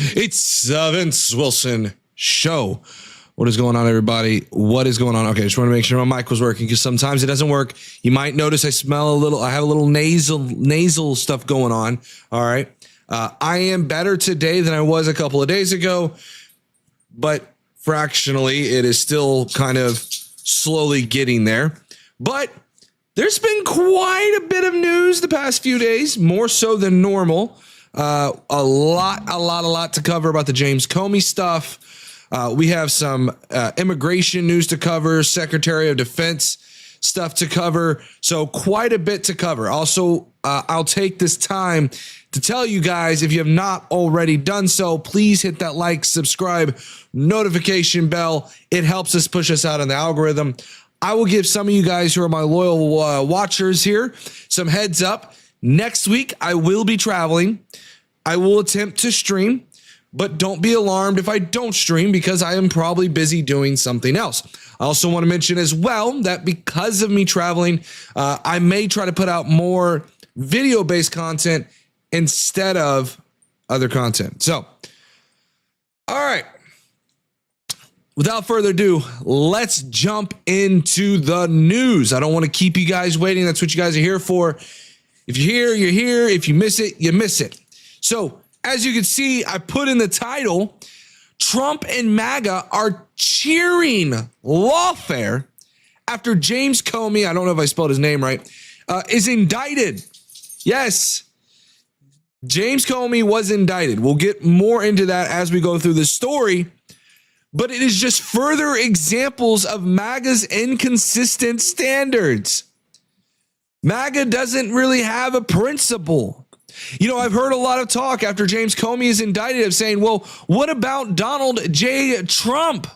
It's Vince Wilson Show. What is going on, everybody? What is going on? Okay, just want to make sure my mic was working because sometimes it doesn't work. You might notice I have a little nasal stuff going on. All right. I am better today than I was a couple of days ago, but fractionally, it is still kind of slowly getting there. But there's been quite a bit of news the past few days, more so than normal. A lot to cover about the James Comey stuff. We have some immigration news to cover, Secretary of Defense stuff to cover. So quite a bit to cover. Also, I'll take this time to tell you guys, if you have not already done so, please hit that like, subscribe, notification bell. It helps us push us out on the algorithm. I will give some of you guys who are my loyal watchers here some heads up. Next week, I will be traveling. I will attempt to stream, but don't be alarmed if I don't stream because I am probably busy doing something else. I also want to mention as well that because of me traveling, I may try to put out more video-based content instead of other content. So, all right. Without further ado, let's jump into the news. I don't want to keep you guys waiting. That's what you guys are here for. If you're here, you're here. If you miss it, you miss it. So, as you can see, I put in the title, Trump and MAGA are cheering lawfare after James Comey, I don't know if I spelled his name right, is indicted. Yes, James Comey was indicted. We'll get more into that as we go through the story, but it is just further examples of MAGA's inconsistent standards. MAGA doesn't really have a principle. You know, I've heard a lot of talk after James Comey is indicted of saying, well, what about Donald J. Trump?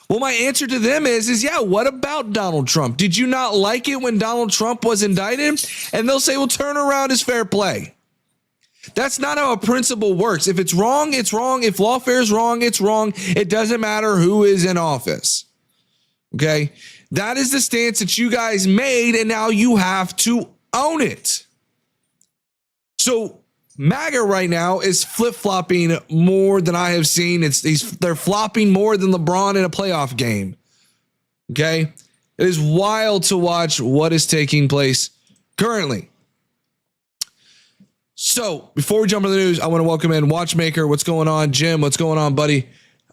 Well, my answer to them is yeah, what about Donald Trump? Did you not like it when Donald Trump was indicted? And they'll say, well, turn around is fair play. That's not how a principle works. If it's wrong, it's wrong. If lawfare is wrong, it's wrong. It doesn't matter who is in office. Okay? That is the stance that you guys made, and now you have to own it. So MAGA right now is flip-flopping more than I have seen. They're flopping more than LeBron in a playoff game. Okay? It is wild to watch what is taking place currently. So before we jump into the news, I want to welcome in Watchmaker. What's going on? Jim, what's going on, buddy?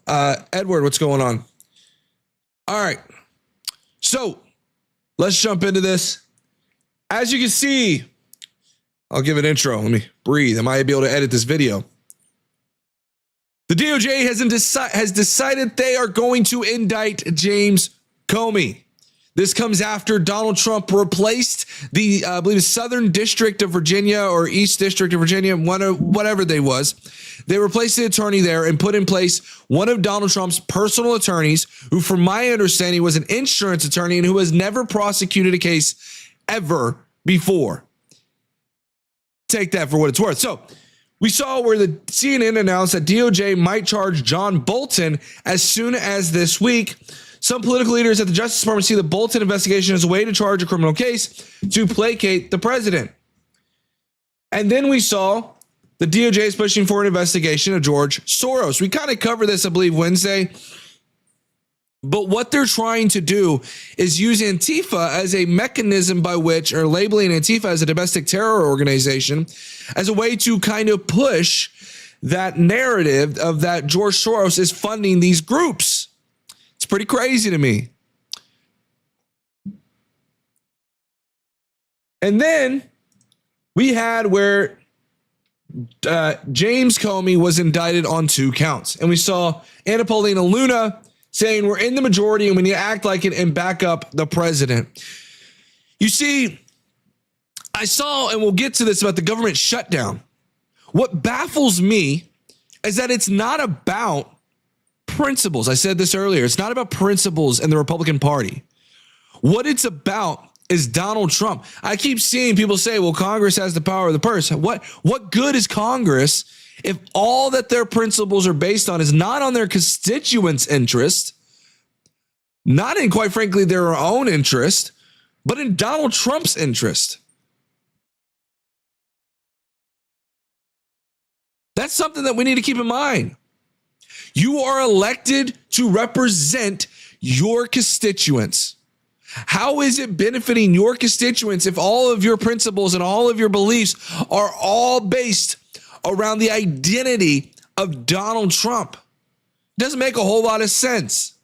Edward, what's going on? All right. So let's jump into this. As you can see, I'll give an intro. Let me breathe. I might be able to edit this video. The DOJ has decided they are going to indict James Comey. This comes after Donald Trump replaced the, I believe, Southern District of Virginia or East District of Virginia, whatever they was. They replaced the attorney there and put in place one of Donald Trump's personal attorneys, who, from my understanding, was an insurance attorney and who has never prosecuted a case ever before. Take that for what it's worth. So we saw where the CNN announced that DOJ might charge John Bolton as soon as this week. Some political leaders at the Justice Department see the Bolton investigation as a way to charge a criminal case to placate the president. And then we saw the DOJ is pushing for an investigation of George Soros. We kind of covered this, I believe, Wednesday. But what they're trying to do is use Antifa as a mechanism by which, or labeling Antifa as a domestic terror organization, as a way to kind of push that narrative of that George Soros is funding these groups. It's pretty crazy to me. And then we had where James Comey was indicted on 2 counts. And we saw Anna Paulina Luna saying we're in the majority and we need to act like it and back up the president. You see, I saw, and we'll get to this about the government shutdown. What baffles me is that it's not about principles. I said this earlier. It's not about principles in the Republican Party. What it's about is Donald Trump. I keep seeing people say, well, Congress has the power of the purse. What good is Congress if all that their principles are based on is not on their constituents' interest, not in, quite frankly, their own interest, but in Donald Trump's interest? That's something that we need to keep in mind. You are elected to represent your constituents. How is it benefiting your constituents if all of your principles and all of your beliefs are all based around the identity of Donald Trump? It doesn't make a whole lot of sense.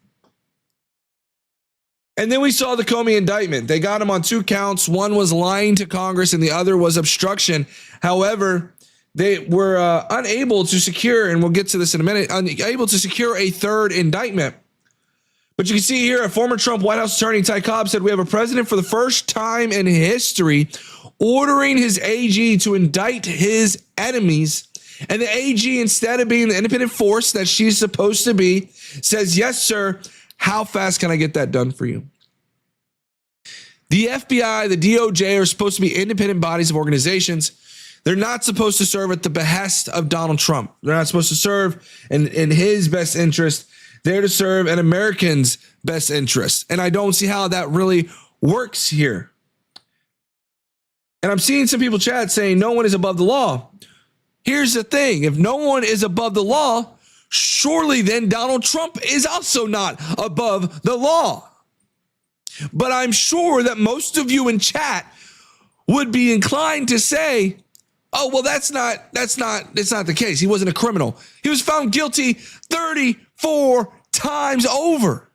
And then we saw the Comey indictment. They got him on 2 counts. One was lying to Congress and the other was obstruction. However, they were unable to secure, and we'll get to this in a minute, unable to secure a 3rd indictment. But you can see here, a former Trump White House attorney, Ty Cobb, said we have a president for the first time in history ordering his AG to indict his enemies. And the AG, instead of being the independent force that she's supposed to be, says, yes, sir. How fast can I get that done for you? The FBI, the DOJ are supposed to be independent bodies of organizations. They're not supposed to serve at the behest of Donald Trump. They're not supposed to serve in his best interest. They're to serve in Americans' best interest. And I don't see how that really works here. And I'm seeing some people chat saying no one is above the law. Here's the thing. If no one is above the law, surely then Donald Trump is also not above the law. But I'm sure that most of you in chat would be inclined to say, oh, well, it's not the case. He wasn't a criminal. He was found guilty 34 times over.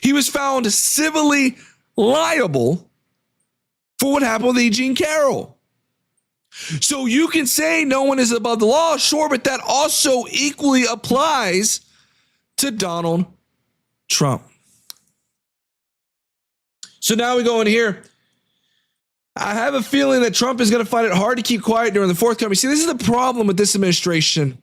He was found civilly liable for what happened with E. Jean Carroll. So you can say no one is above the law, sure, but that also equally applies to Donald Trump. So now we go in here. I have a feeling that Trump is going to find it hard to keep quiet during the forthcoming. See, this is the problem with this administration.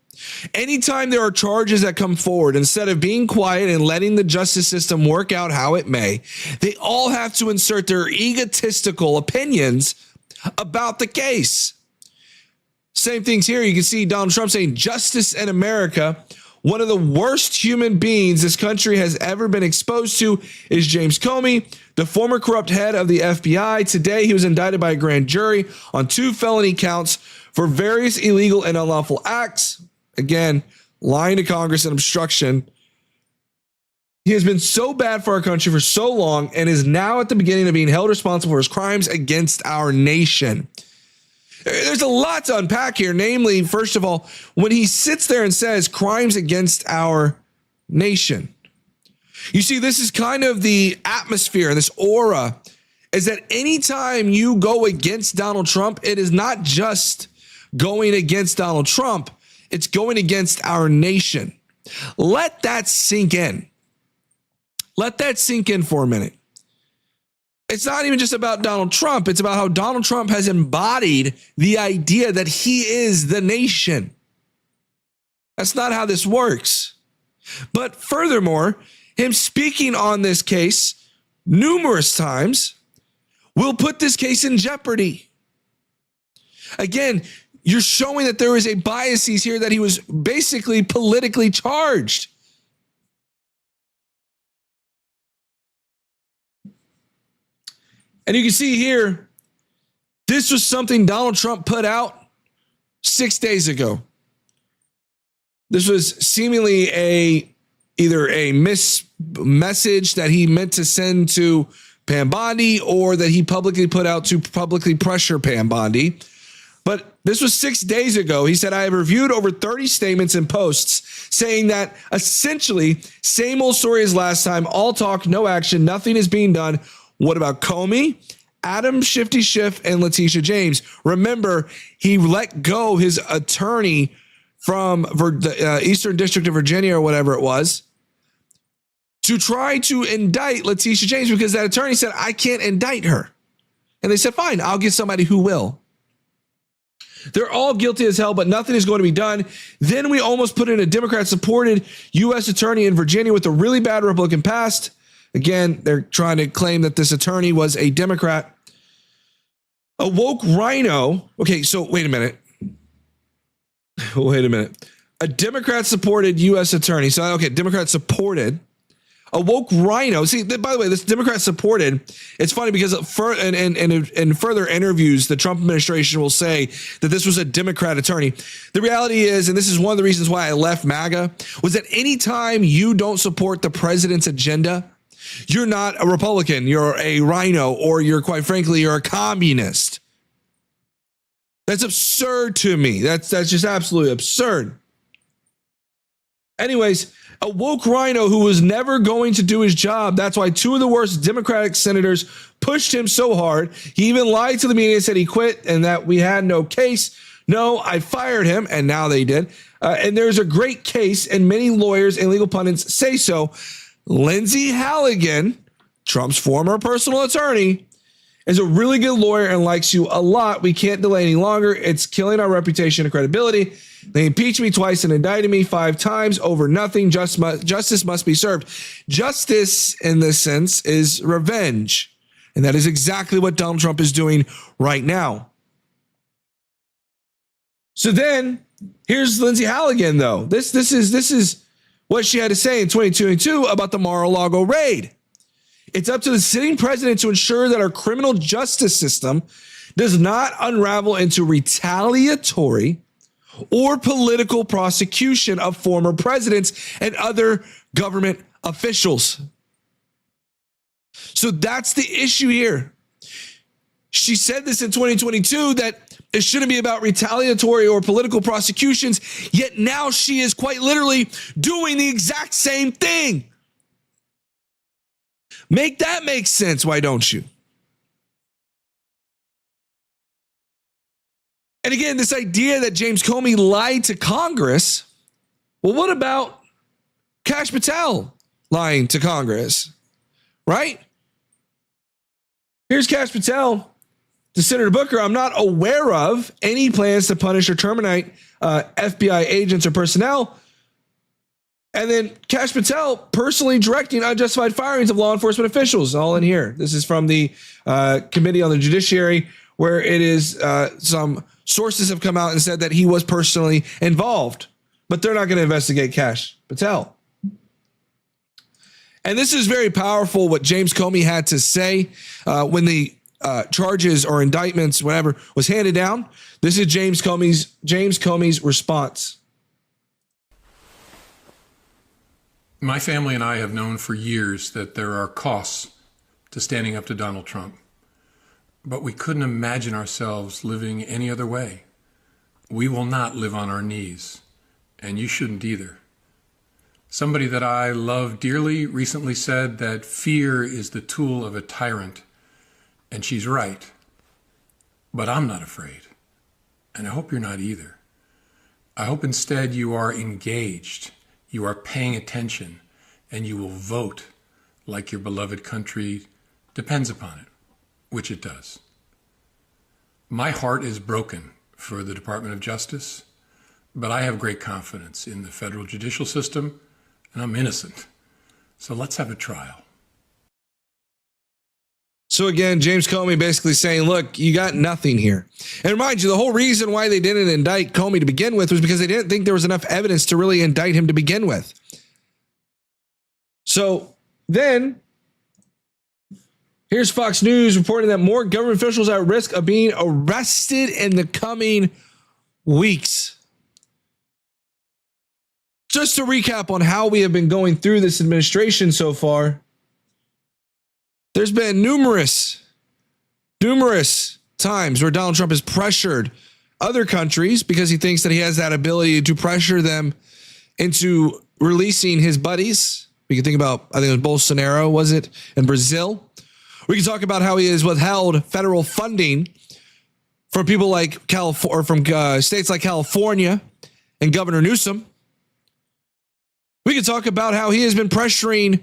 Anytime there are charges that come forward, instead of being quiet and letting the justice system work out how it may, they all have to insert their egotistical opinions about the case. Same things here. You can see Donald Trump saying justice in America. One of the worst human beings this country has ever been exposed to is James Comey, the former corrupt head of the FBI. Today, he was indicted by a grand jury on 2 felony counts for various illegal and unlawful acts. Again, lying to Congress and obstruction. He has been so bad for our country for so long and is now at the beginning of being held responsible for his crimes against our nation. There's a lot to unpack here. Namely, first of all, when he sits there and says crimes against our nation, you see, this is kind of the atmosphere, this aura, is that anytime you go against Donald Trump, it is not just going against Donald Trump, it's going against our nation. Let that sink in. Let that sink in for a minute. It's not even just about Donald Trump. It's about how Donald Trump has embodied the idea that he is the nation. That's not how this works. But furthermore, him speaking on this case numerous times will put this case in jeopardy. Again, you're showing that there is a biases here, that he was basically politically charged. And you can see here, this was something Donald Trump put out 6 days ago. This was seemingly either a message that he meant to send to Pam Bondi, or that he publicly put out to publicly pressure Pam Bondi. But this was 6 days ago. He said, I have reviewed over 30 statements and posts saying that essentially same old story as last time, all talk, no action, nothing is being done. What about Comey, Adam Shifty Schiff, and Letitia James? Remember, he let go his attorney from the Eastern District of Virginia, or whatever it was, to try to indict Letitia James, because that attorney said, I can't indict her. And they said, fine, I'll get somebody who will. They're all guilty as hell, but nothing is going to be done. Then we almost put in a Democrat-supported U.S. attorney in Virginia with a really bad Republican past. Again, they're trying to claim that this attorney was a Democrat. A woke rhino. Okay, so wait a minute. A Democrat-supported U.S. attorney. So, okay, Democrat-supported. A woke rhino. See, by the way, this Democrat supported. It's funny because in further interviews, the Trump administration will say that this was a Democrat attorney. The reality is, and this is one of the reasons why I left MAGA, was that anytime you don't support the president's agenda, you're not a Republican, you're a rhino, or quite frankly, you're a communist. That's absurd to me. That's just absolutely absurd. Anyways, a woke rhino who was never going to do his job. That's why two of the worst Democratic senators pushed him so hard. He even lied to the media and said he quit and that we had no case. No, I fired him, and now they did. And there's a great case, and many lawyers and legal pundits say so. Lindsey Halligan, Trump's former personal attorney, is a really good lawyer and likes you a lot. We can't delay any longer. It's killing our reputation and credibility. They impeached me twice and indicted me 5 times over nothing. Justice must be served. Justice, in this sense, is revenge. And that is exactly what Donald Trump is doing right now. So then, here's Lindsey Halligan, though. This is what she had to say in 2022 about the Mar-a-Lago raid. It's up to the sitting president to ensure that our criminal justice system does not unravel into retaliatory or political prosecution of former presidents and other government officials. So that's the issue here. She said this in 2022 that it shouldn't be about retaliatory or political prosecutions, yet now she is quite literally doing the exact same thing. Make that make sense, why don't you? And again, this idea that James Comey lied to Congress, well, what about Kash Patel lying to Congress, right? Here's Kash Patel to Senator Booker. I'm not aware of any plans to punish or terminate FBI agents or personnel. And then Kash Patel personally directing unjustified firings of law enforcement officials, all in here. This is from the Committee on the Judiciary, where it is some sources have come out and said that he was personally involved, but they're not going to investigate Kash Patel. And this is very powerful what James Comey had to say when the charges or indictments, whatever, was handed down. This is James Comey's response. My family and I have known for years that there are costs to standing up to Donald Trump, but we couldn't imagine ourselves living any other way. We will not live on our knees, and you shouldn't either. Somebody that I love dearly recently said that fear is the tool of a tyrant, and she's right. But I'm not afraid, and I hope you're not either. I hope instead you are engaged. You are paying attention, and you will vote like your beloved country depends upon it, which it does. My heart is broken for the Department of Justice, but I have great confidence in the federal judicial system, and I'm innocent. So let's have a trial. So again, James Comey basically saying, look, you got nothing here. And mind you, the whole reason why they didn't indict Comey to begin with was because they didn't think there was enough evidence to really indict him to begin with. So then here's Fox News reporting that more government officials are at risk of being arrested in the coming weeks. Just to recap on how we have been going through this administration so far, there's been numerous times where Donald Trump has pressured other countries because he thinks that he has that ability to pressure them into releasing his buddies. We can think about, I think it was Bolsonaro, was it, in Brazil? We can talk about how he has withheld federal funding from people like California, or from states like California and Governor Newsom. We can talk about how he has been pressuring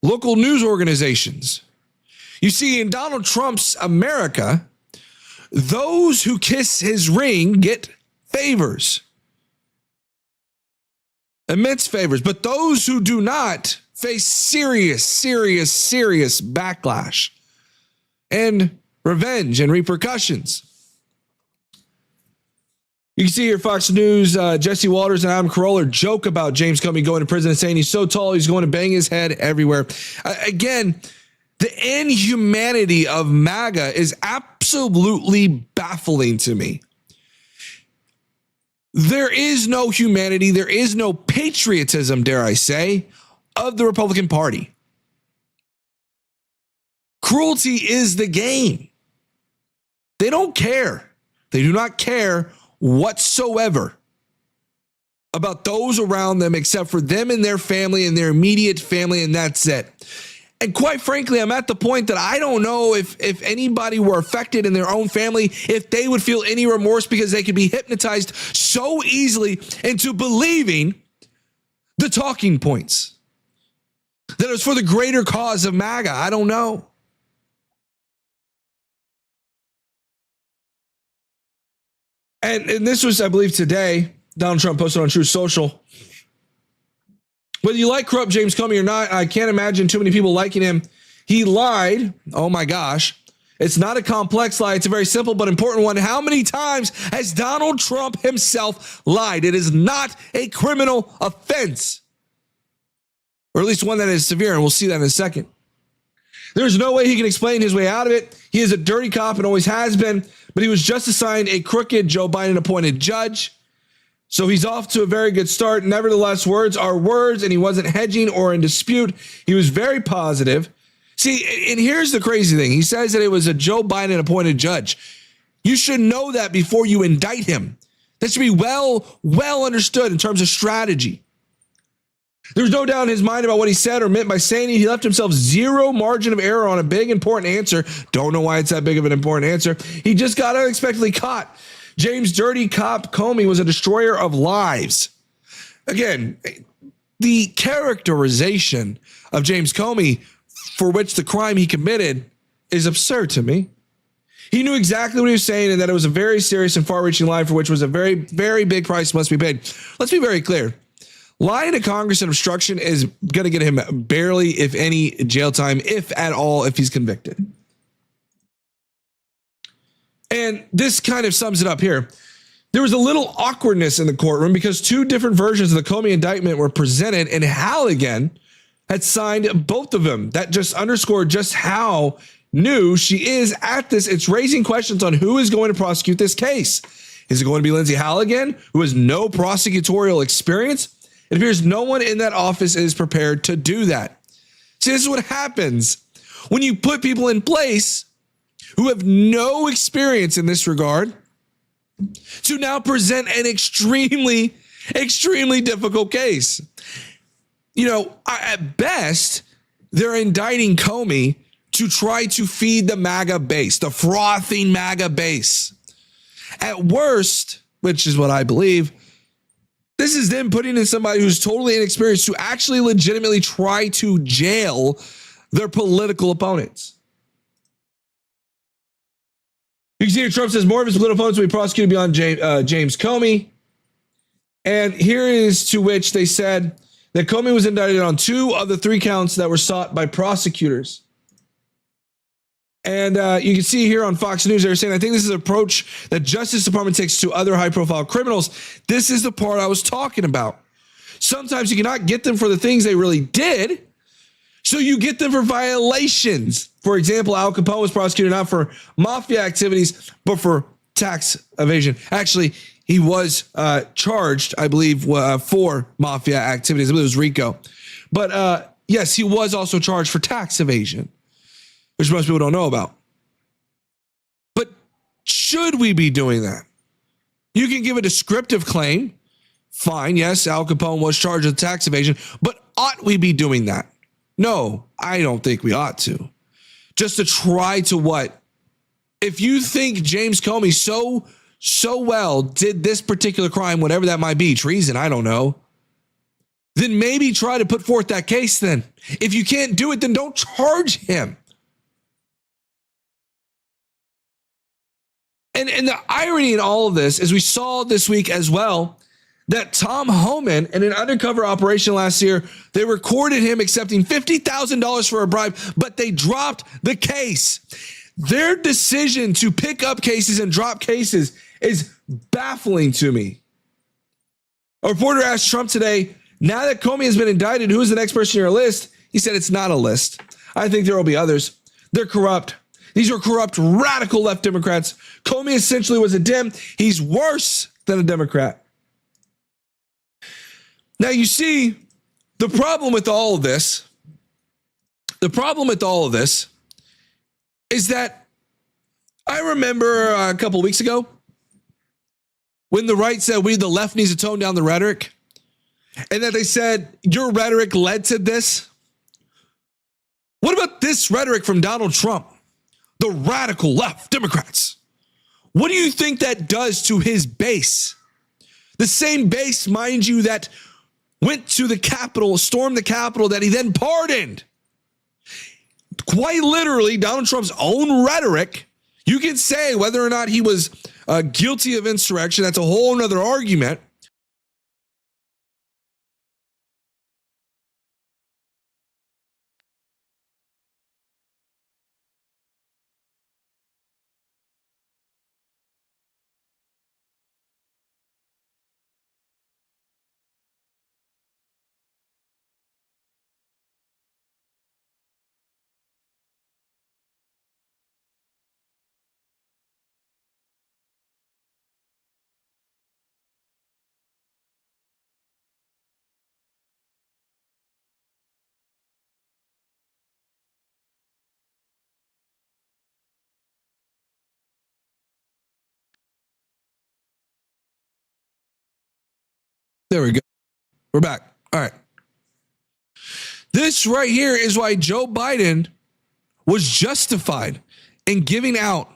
local news organizations. You see, in Donald Trump's America, those who kiss his ring get favors, immense favors, but those who do not face serious backlash and revenge and repercussions. You can see here Fox News, Jesse Walters and Adam Carolla joke about James Comey going to prison and saying he's so tall he's going to bang his head everywhere. Again, the inhumanity of MAGA is absolutely baffling to me. There is no humanity, there is no patriotism, dare I say, of the Republican Party. Cruelty is the game. They don't care. They do not care whatsoever about those around them except for them and their family and their immediate family, and that's it. And quite frankly, I'm at the point that I don't know if anybody were affected in their own family, if they would feel any remorse because they could be hypnotized so easily into believing the talking points. That it was for the greater cause of MAGA. I don't know. And this was, I believe, today, Donald Trump posted on Truth Social. Whether you like corrupt James Comey or not, I can't imagine too many people liking him. He lied. Oh my gosh. It's not a complex lie. It's a very simple but important one. How many times has Donald Trump himself lied? It is not a criminal offense. Or at least one that is severe, and we'll see that in a second. There's no way he can explain his way out of it. He is a dirty cop and always has been, but he was just assigned a crooked Joe Biden appointed judge. So he's off to a very good start. Nevertheless, words are words, and he wasn't hedging or in dispute. He was very positive. See, and here's the crazy thing. He says that it was a Joe Biden appointed judge. You should know that before you indict him. That should be well understood in terms of strategy. There's no doubt in his mind about what he said or meant by saying it. He left himself zero margin of error on a big, important answer. Don't know why it's that big of an important answer. He just got unexpectedly caught. James Dirty Cop Comey was a destroyer of lives. Again, the characterization of James Comey for which the crime he committed is absurd to me. He knew exactly what he was saying and that it was a very serious and far-reaching lie for which was a very, very big price must be paid. Let's be very clear. Lying to Congress and obstruction is going to get him barely, if any, jail time, if at all, if he's convicted. And this kind of sums it up here. There was a little awkwardness in the courtroom because two different versions of the Comey indictment were presented, and Halligan had signed both of them. That just underscored just how new she is at this. It's raising questions on who is going to prosecute this case. Is it going to be Lindsay Halligan, who has no prosecutorial experience? It appears no one in that office is prepared to do that. See, this is what happens when you put people in place who have no experience in this regard to now present an extremely, extremely difficult case. You know, at best, they're indicting Comey to try to feed the MAGA base, the frothing MAGA base. At worst, which is what I believe, this is them putting in somebody who's totally inexperienced to actually legitimately try to jail their political opponents. You can see here Trump says more of his political opponents will be prosecuted beyond James Comey. And here is to which they said that Comey was indicted on 2 of the 3 counts that were sought by prosecutors. And you can see here on Fox News, they're saying, I think this is an approach that Justice Department takes to other high-profile criminals. This is the part I was talking about. Sometimes you cannot get them for the things they really did, so you get them for violations. For example, Al Capone was prosecuted not for mafia activities, but for tax evasion. Actually, he was charged, I believe, for mafia activities. I believe it was RICO. But yes, he was also charged for tax evasion, which most people don't know about. But should we be doing that? You can give a descriptive claim. Fine, yes, Al Capone was charged with tax evasion, but ought we be doing that? No, I don't think we ought to. Just to try to what? If you think James Comey so well did this particular crime, whatever that might be, treason, I don't know, then maybe try to put forth that case then. If you can't do it, then don't charge him. And the irony in all of this is we saw this week as well that Tom Homan, in an undercover operation last year, they recorded him accepting $50,000 for a bribe, but they dropped the case. Their decision to pick up cases and drop cases is baffling to me. A reporter asked Trump today, now that Comey has been indicted, who is the next person on your list? He said it's not a list. I think there will be others. They're corrupt. These are corrupt, radical left Democrats. Comey essentially was a Dem. He's worse than a Democrat. Now, you see, the problem with all of this is that I remember a couple of weeks ago when the right said the left needs to tone down the rhetoric, and that they said your rhetoric led to this. What about this rhetoric from Donald Trump? The radical left Democrats. What do you think that does to his base? The same base, mind you, that went to the Capitol, stormed the Capitol, that he then pardoned. Quite literally, Donald Trump's own rhetoric. You can say whether or not he was guilty of insurrection. That's a whole nother argument. There we go. We're back. All right. This right here is why Joe Biden was justified in giving out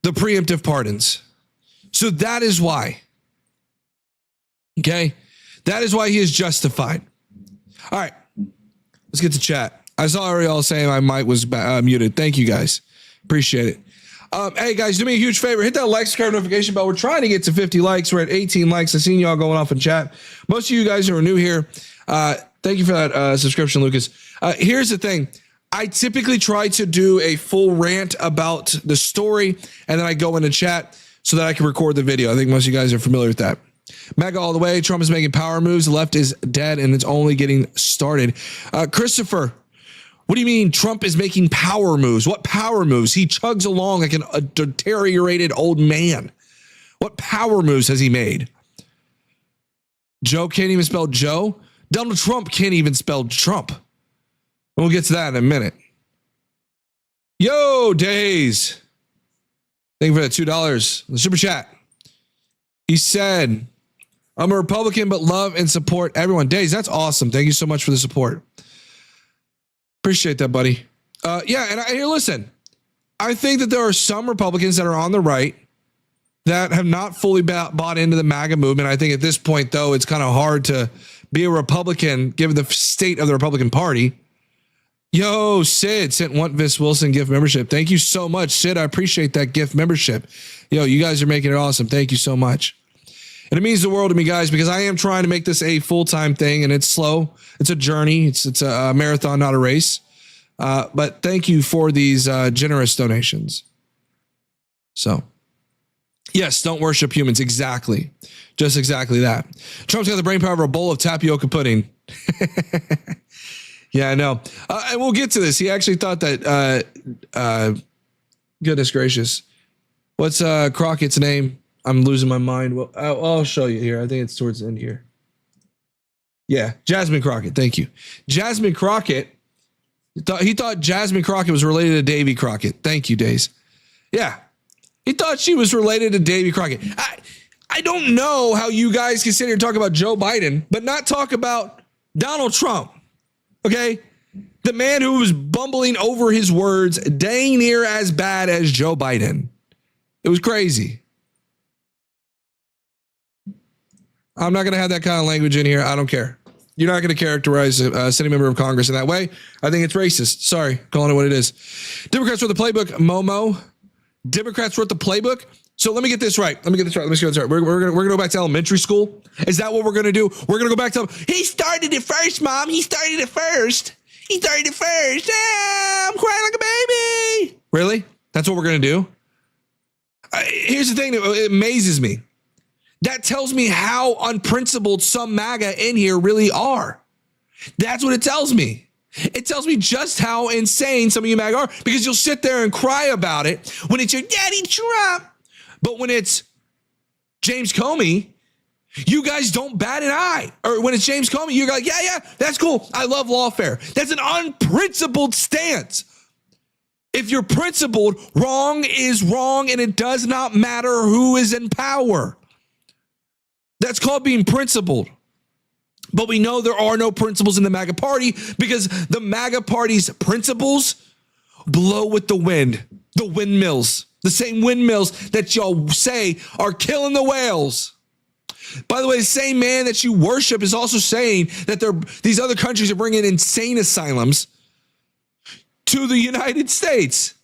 the preemptive pardons. So that is why. Okay? That is why he is justified. All right. Let's get to chat. I saw Ariel saying my mic was muted. Thank you, guys. Appreciate it. Hey, guys, do me a huge favor. Hit that like, subscribe, notification bell. We're trying to get to 50 likes. We're at 18 likes. I've seen y'all going off in chat. Most of you guys who are new here, thank you for that subscription, Lucas. Here's the thing. I typically try to do a full rant about the story, and then I go into chat so that I can record the video. I think most of you guys are familiar with that. MAGA all the way. Trump is making power moves. The left is dead, and it's only getting started. Christopher, what do you mean Trump is making power moves? What power moves? He chugs along like a deteriorated old man. What power moves has he made? Joe can't even spell Joe. Donald Trump can't even spell Trump. We'll get to that in a minute. Yo, Days. Thank you for that $2. The super chat. He said, I'm a Republican, but love and support everyone. Days, that's awesome. Thank you so much for the support. Appreciate that, buddy. Yeah, and here, listen. I think that there are some Republicans that are on the right that have not fully bought into the MAGA movement. I think at this point, though, it's kind of hard to be a Republican given the state of the Republican Party. Yo, Sid sent Vis Wilson gift membership. Thank you so much, Sid. I appreciate that gift membership. Yo, you guys are making it awesome. Thank you so much. And it means the world to me, guys, because I am trying to make this a full-time thing, and it's slow. It's a journey. It's a marathon, not a race. But thank you for these generous donations. So, yes, don't worship humans. Exactly. Just exactly that. Trump's got the brain power of a bowl of tapioca pudding. Yeah, I know. And we'll get to this. He actually thought that, goodness gracious. What's Crockett's name? I'm losing my mind. Well, I'll show you here. I think it's towards the end here. Yeah, Jasmine Crockett. Thank you. Jasmine Crockett. He thought Jasmine Crockett was related to Davy Crockett. Thank you, Days. Yeah, he thought she was related to Davy Crockett. I don't know how you guys can sit here and talk about Joe Biden, but not talk about Donald Trump. Okay? The man who was bumbling over his words dang near as bad as Joe Biden. It was crazy. I'm not going to have that kind of language in here. I don't care. You're not going to characterize a sitting member of Congress in that way. I think it's racist. Sorry, calling it what it is. Democrats wrote the playbook, Momo. Democrats wrote the playbook. So let me get this right. We're going to go back to elementary school. Is that what we're going to do? We're going to go back to, he started it first, Mom. He started it first. I'm crying like a baby. Really? That's what we're going to do? Here's the thing that amazes me. That tells me how unprincipled some MAGA in here really are. That's what it tells me. It tells me just how insane some of you MAGA are, because you'll sit there and cry about it when it's your daddy Trump. But when it's James Comey, you guys don't bat an eye. Or when it's James Comey, you're like, yeah, that's cool. I love lawfare. That's an unprincipled stance. If you're principled, wrong is wrong, and it does not matter who is in power. That's called being principled. But we know there are no principles in the MAGA party, because the MAGA party's principles blow with the wind. The windmills, the same windmills that y'all say are killing the whales. By the way, the same man that you worship is also saying that these other countries are bringing insane asylums to the United States.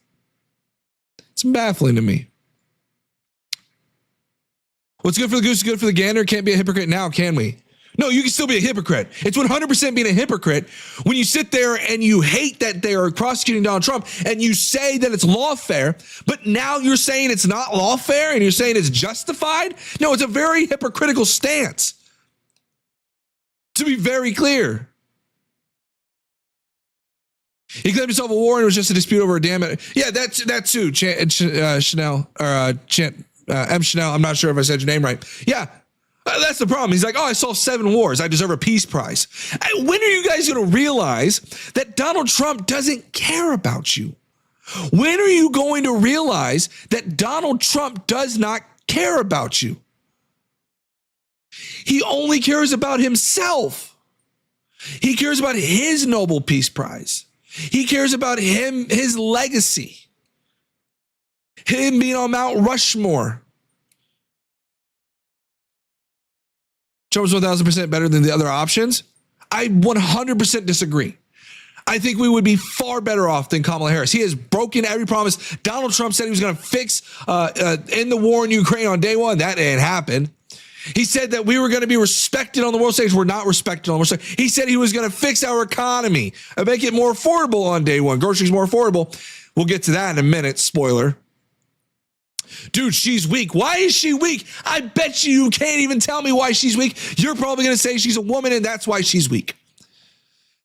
It's baffling to me. What's good for the goose is good for the gander. Can't be a hypocrite now, can we? No, you can still be a hypocrite. It's 100% being a hypocrite when you sit there and you hate that they are prosecuting Donald Trump and you say that it's lawfare, but now you're saying it's not lawfare and you're saying it's justified. No, it's a very hypocritical stance. To be very clear. He claimed himself a war and it was just a dispute over a damn it. Yeah, that too. Chanel or M. Chanel. I'm not sure if I said your name right. Yeah. That's the problem. He's like, I saw 7 wars. I deserve a peace prize. When are you guys going to realize that Donald Trump doesn't care about you? When are you going to realize that Donald Trump does not care about you? He only cares about himself. He cares about his Nobel Peace Prize. He cares about his legacy, him being on Mount Rushmore. Trump's 1,000% better than the other options. I 100% disagree. I think we would be far better off than Kamala Harris. He has broken every promise. Donald Trump said he was going to fix end the war in Ukraine on day one. That didn't happen. He said that we were going to be respected on the world stage. We're not respected on the world stage. He said he was going to fix our economy and make it more affordable on day one. Groceries more affordable. We'll get to that in a minute. Spoiler. Dude, she's weak. Why is she weak? I bet you can't even tell me why she's weak. You're probably going to say she's a woman and that's why she's weak.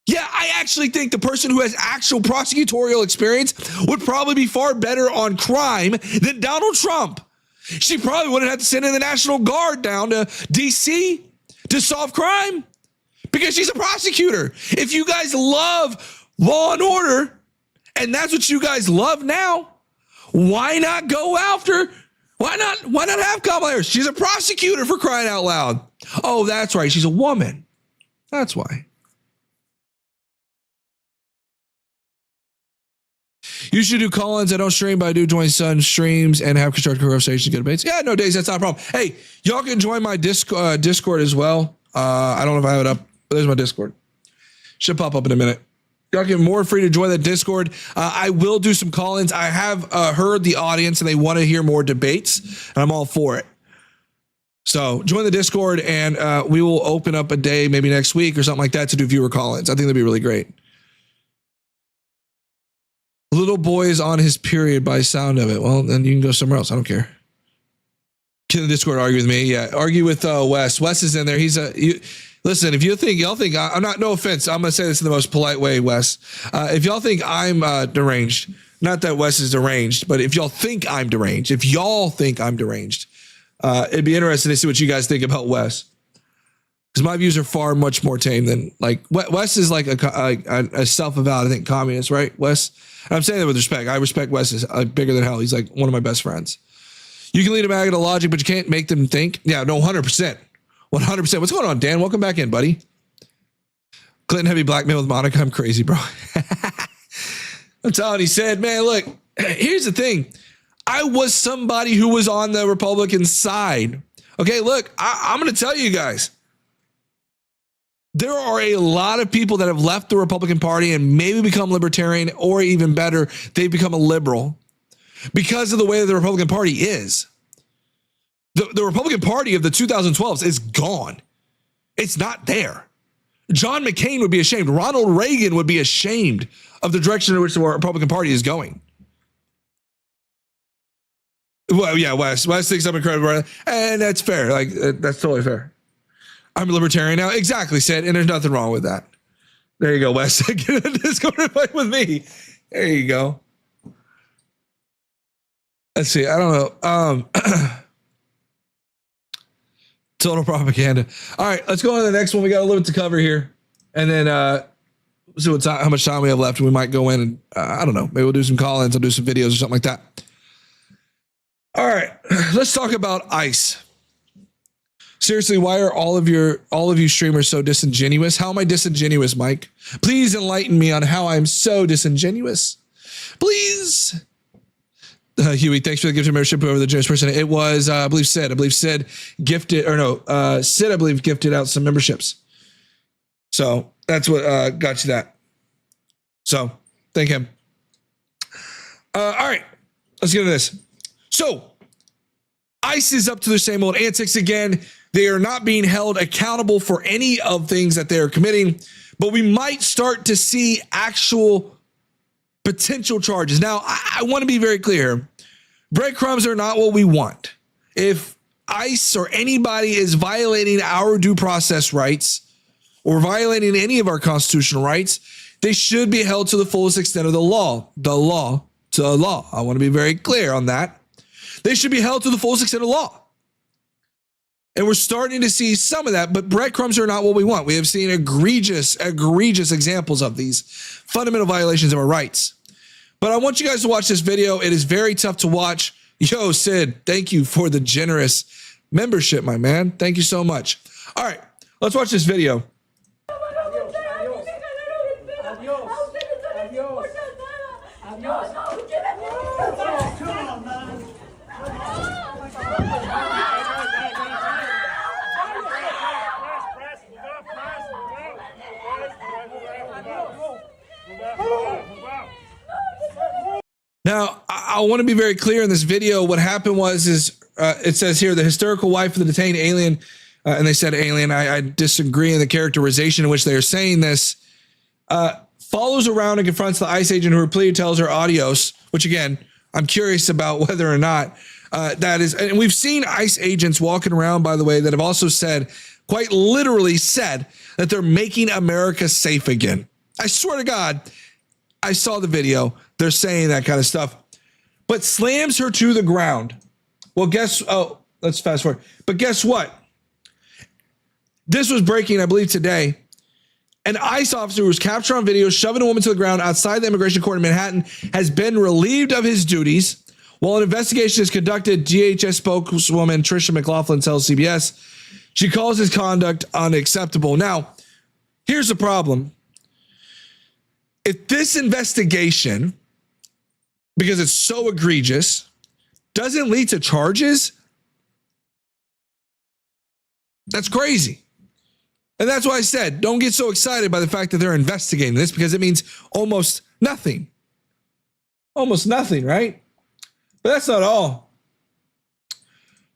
Yeah, I actually think the person who has actual prosecutorial experience would probably be far better on crime than Donald Trump. She probably wouldn't have to send in the National Guard down to D.C. to solve crime because she's a prosecutor. If you guys love law and order, and that's what you guys love now, why not go after? Why not have Kamala Harris? She's a prosecutor, for crying out loud. Oh, that's right. She's a woman. That's why. You should do call-ins. I don't stream, but I do join Sun streams and have constructive conversations, good debates. Yeah, no days. That's not a problem. Hey, y'all can join my Discord as well. I don't know if I have it up, but there's my Discord. Should pop up in a minute. Y'all can more free to join the Discord. I will do some call-ins. I have heard the audience and they want to hear more debates, and I'm all for it. So join the Discord and we will open up a day maybe next week or something like that to do viewer call-ins. I think that'd be really great. Little boy is on his period by sound of it. Well, then you can go somewhere else. I don't care. Can the Discord argue with me? Yeah, argue with Wes. Wes is in there. Listen, if y'all think I'm not, no offense, I'm going to say this in the most polite way, Wes. If y'all think I'm deranged, not that Wes is deranged, but if y'all think I'm deranged, it'd be interesting to see what you guys think about Wes. Because my views are far much more tame than, like, Wes is like a self-avowed, I think, communist, right, Wes? And I'm saying that with respect. I respect Wes is bigger than hell. He's like one of my best friends. You can lead a MAGA to logic, but you can't make them think. Yeah, no, 100%. 100%. What's going on, Dan? Welcome back in, buddy. Clinton heavy blackmail with Monica. I'm crazy, bro. I'm telling you, he said, man, look, here's the thing. I was somebody who was on the Republican side. Okay, look, I'm going to tell you guys. There are a lot of people that have left the Republican Party and maybe become libertarian, or even better, they've become a liberal because of the way the Republican Party is. The Republican Party of the 2012s is gone. It's not there. John McCain would be ashamed. Ronald Reagan would be ashamed of the direction in which the Republican Party is going. Well, yeah, Wes thinks I'm incredible, and that's fair. Like that's totally fair. I'm a libertarian now. Exactly, Sid, and there's nothing wrong with that. There you go, Wes. Get a Discord invite with me. There you go. Let's see. I don't know. Total propaganda. All right, let's go on to the next one. We got a little bit to cover here, and then see how much time we have left. We might go in and I don't know. Maybe we'll do some call-ins. I'll do some videos or something like that. All right, let's talk about ICE. Seriously, why are all of you streamers so disingenuous? How am I disingenuous, Mike? Please enlighten me on how I'm so disingenuous. Please. Huey, thanks for the gift of membership over the generous person. It was, I believe Sid gifted, or no, Sid, I believe, gifted out some memberships. So that's what got you that. So thank him. All right, let's get into this. So ICE is up to the same old antics again. They are not being held accountable for any of things that they are committing, but we might start to see actual potential charges. Now, I want to be very clear. Breadcrumbs are not what we want. If ICE or anybody is violating our due process rights or violating any of our constitutional rights, they should be held to the fullest extent of the law. The law to the law. I want to be very clear on that. They should be held to the fullest extent of the law. And we're starting to see some of that, but breadcrumbs are not what we want. We have seen egregious examples of these fundamental violations of our rights. But I want you guys to watch this video. It is very tough to watch. Yo, Sid, thank you for the generous membership, my man. Thank you so much. All right, let's watch this video. Now, I want to be very clear in this video. What happened was it says here, the hysterical wife of the detained alien, and they said alien. I disagree in the characterization in which they are saying this, follows around and confronts the ICE agent who repeatedly tells her adios, which again, I'm curious about whether or not that is. And we've seen ICE agents walking around, by the way, that have also said, quite literally said, that they're making America safe again. I swear to God, I saw the video. They're saying that kind of stuff, but slams her to the ground. Well, let's fast forward. But guess what? This was breaking, I believe, today. An ICE officer who was captured on video shoving a woman to the ground outside the immigration court in Manhattan has been relieved of his duties. While an investigation is conducted, DHS spokeswoman Tricia McLaughlin tells CBS she calls his conduct unacceptable. Now, here's the problem. If this investigation, because it's so egregious, doesn't lead to charges, that's crazy. And that's why I said, don't get so excited by the fact that they're investigating this, because it means almost nothing. Almost nothing, right? But that's not all.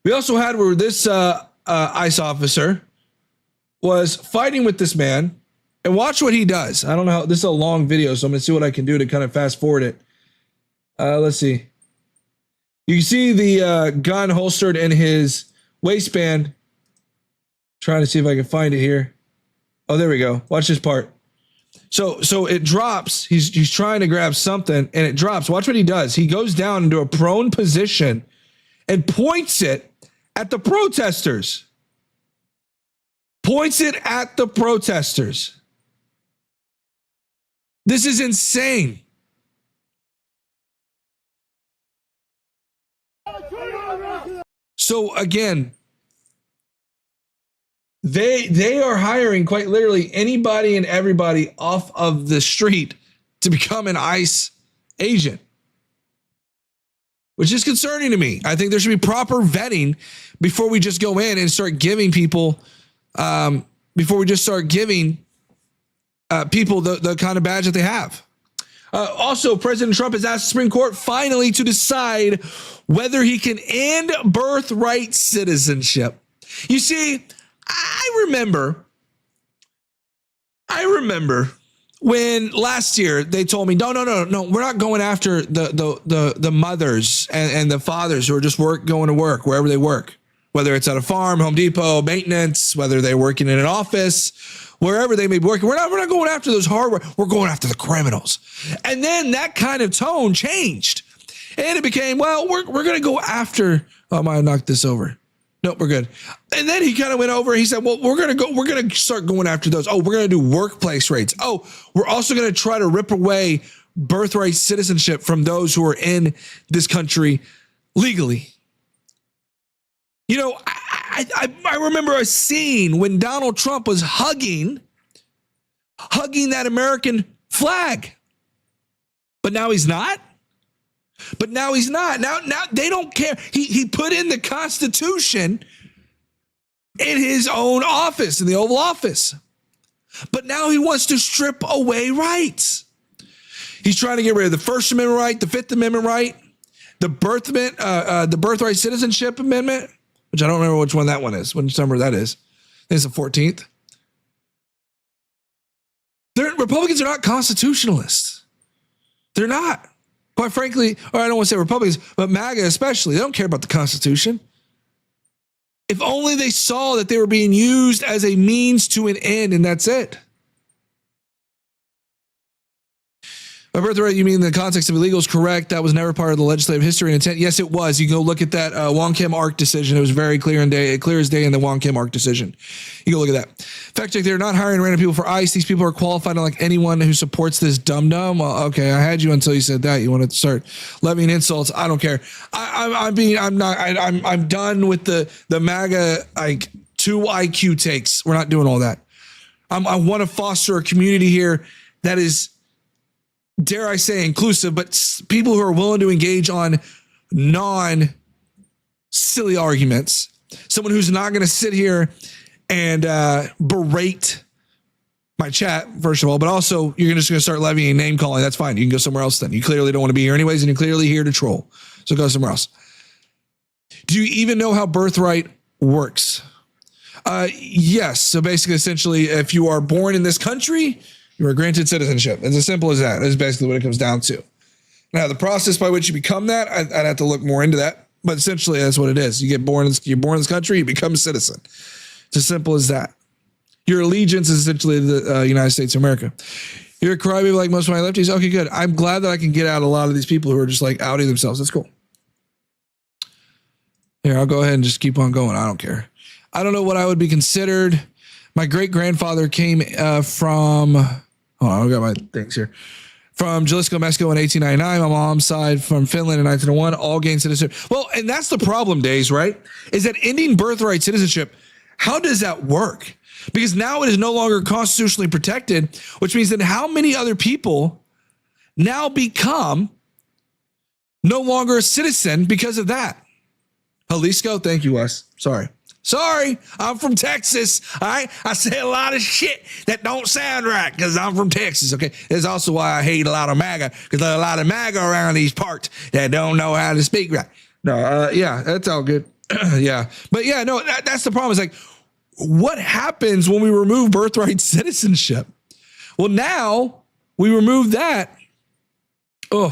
We also had where this ICE officer was fighting with this man, and watch what he does. I don't know how, this is a long video, so I'm going to see what I can do to kind of fast forward it. Let's see. You can see the gun holstered in his waistband. Trying to see if I can find it here. Oh, there we go. Watch this part. So it drops. He's trying to grab something, and it drops. Watch what he does. He goes down into a prone position and points it at the protesters. Points it at the protesters. This is insane. So again, they are hiring quite literally anybody and everybody off of the street to become an ICE agent, which is concerning to me. I think there should be proper vetting before we just go in and start giving people, people the kind of badge that they have. Also, President Trump has asked the Supreme Court finally to decide whether he can end birthright citizenship. You see, I remember when last year they told me, no, we're not going after the mothers and the fathers who are just going to work wherever they work, whether it's at a farm, Home Depot, maintenance, whether they're working in an office, wherever they may be working. We're not going after those hardware. We're going after the criminals. And then that kind of tone changed, and it became, well, we're going to go after. Oh, I might have knocked this over. Nope, we're good. And then he kind of went over. He said, well, we're going to start going after those. Oh, we're going to do workplace rates. Oh, we're also going to try to rip away birthright citizenship from those who are in this country legally. You know, I remember a scene when Donald Trump was hugging that American flag, but now he's not. Now they don't care. He put in the Constitution in his own office, in the Oval Office. But now he wants to strip away rights. He's trying to get rid of the First Amendment right, the Fifth Amendment right, the Birthright Citizenship Amendment, which I don't remember which one that one is, which number that is. I think it's the 14th. Republicans are not constitutionalists. They're not. Quite frankly, or I don't want to say Republicans, but MAGA especially, they don't care about the Constitution. If only they saw that they were being used as a means to an end, and that's it. By birthright, you mean the context of illegal is correct. That was never part of the legislative history and intent. Yes, it was. You can go look at that Wong Kim Ark decision. It was very clear as day in the Wong Kim Ark decision. You go look at that. Fact check, they're not hiring random people for ICE. These people are qualified, unlike anyone who supports this dum-dum. Well, okay, I had you until you said that. You want to start levying insults. I don't care. I'm done with the MAGA like 2 IQ takes. We're not doing all that. I want to foster a community here that is, dare I say, inclusive, but people who are willing to engage on non-silly arguments. Someone who's not going to sit here and berate my chat, first of all, but also you're just going to start levying name calling. That's fine. You can go somewhere else then. You clearly don't want to be here anyways, and you're clearly here to troll. So go somewhere else. Do you even know how birthright works? Yes. So basically, essentially, if you are born in this country, you are granted citizenship. It's as simple as that. That's basically what it comes down to. Now, the process by which you become that, I'd have to look more into that. But essentially, that's what it is. You're born in this country, you become a citizen. It's as simple as that. Your allegiance is essentially the United States of America. You're a crybaby like most of my lefties. Okay, good. I'm glad that I can get out a lot of these people who are just like outing themselves. That's cool. Here, I'll go ahead and just keep on going. I don't care. I don't know what I would be considered. My great-grandfather came from... Hold on, I got my things here. From Jalisco, Mexico in 1899. My mom's side from Finland in 1901. All gained citizenship. Well, and that's the problem, Days, right? Is that ending birthright citizenship, how does that work? Because now it is no longer constitutionally protected, which means that how many other people now become no longer a citizen because of that? Jalisco, thank you, Wes. Sorry, I'm from Texas. All right. I say a lot of shit that don't sound right because I'm from Texas. Okay. That's also why I hate a lot of MAGA, because there's a lot of MAGA around these parts that don't know how to speak right. No, yeah, that's all good. Yeah. But yeah, no, that's the problem. It's like, what happens when we remove birthright citizenship? Well, now we remove that. We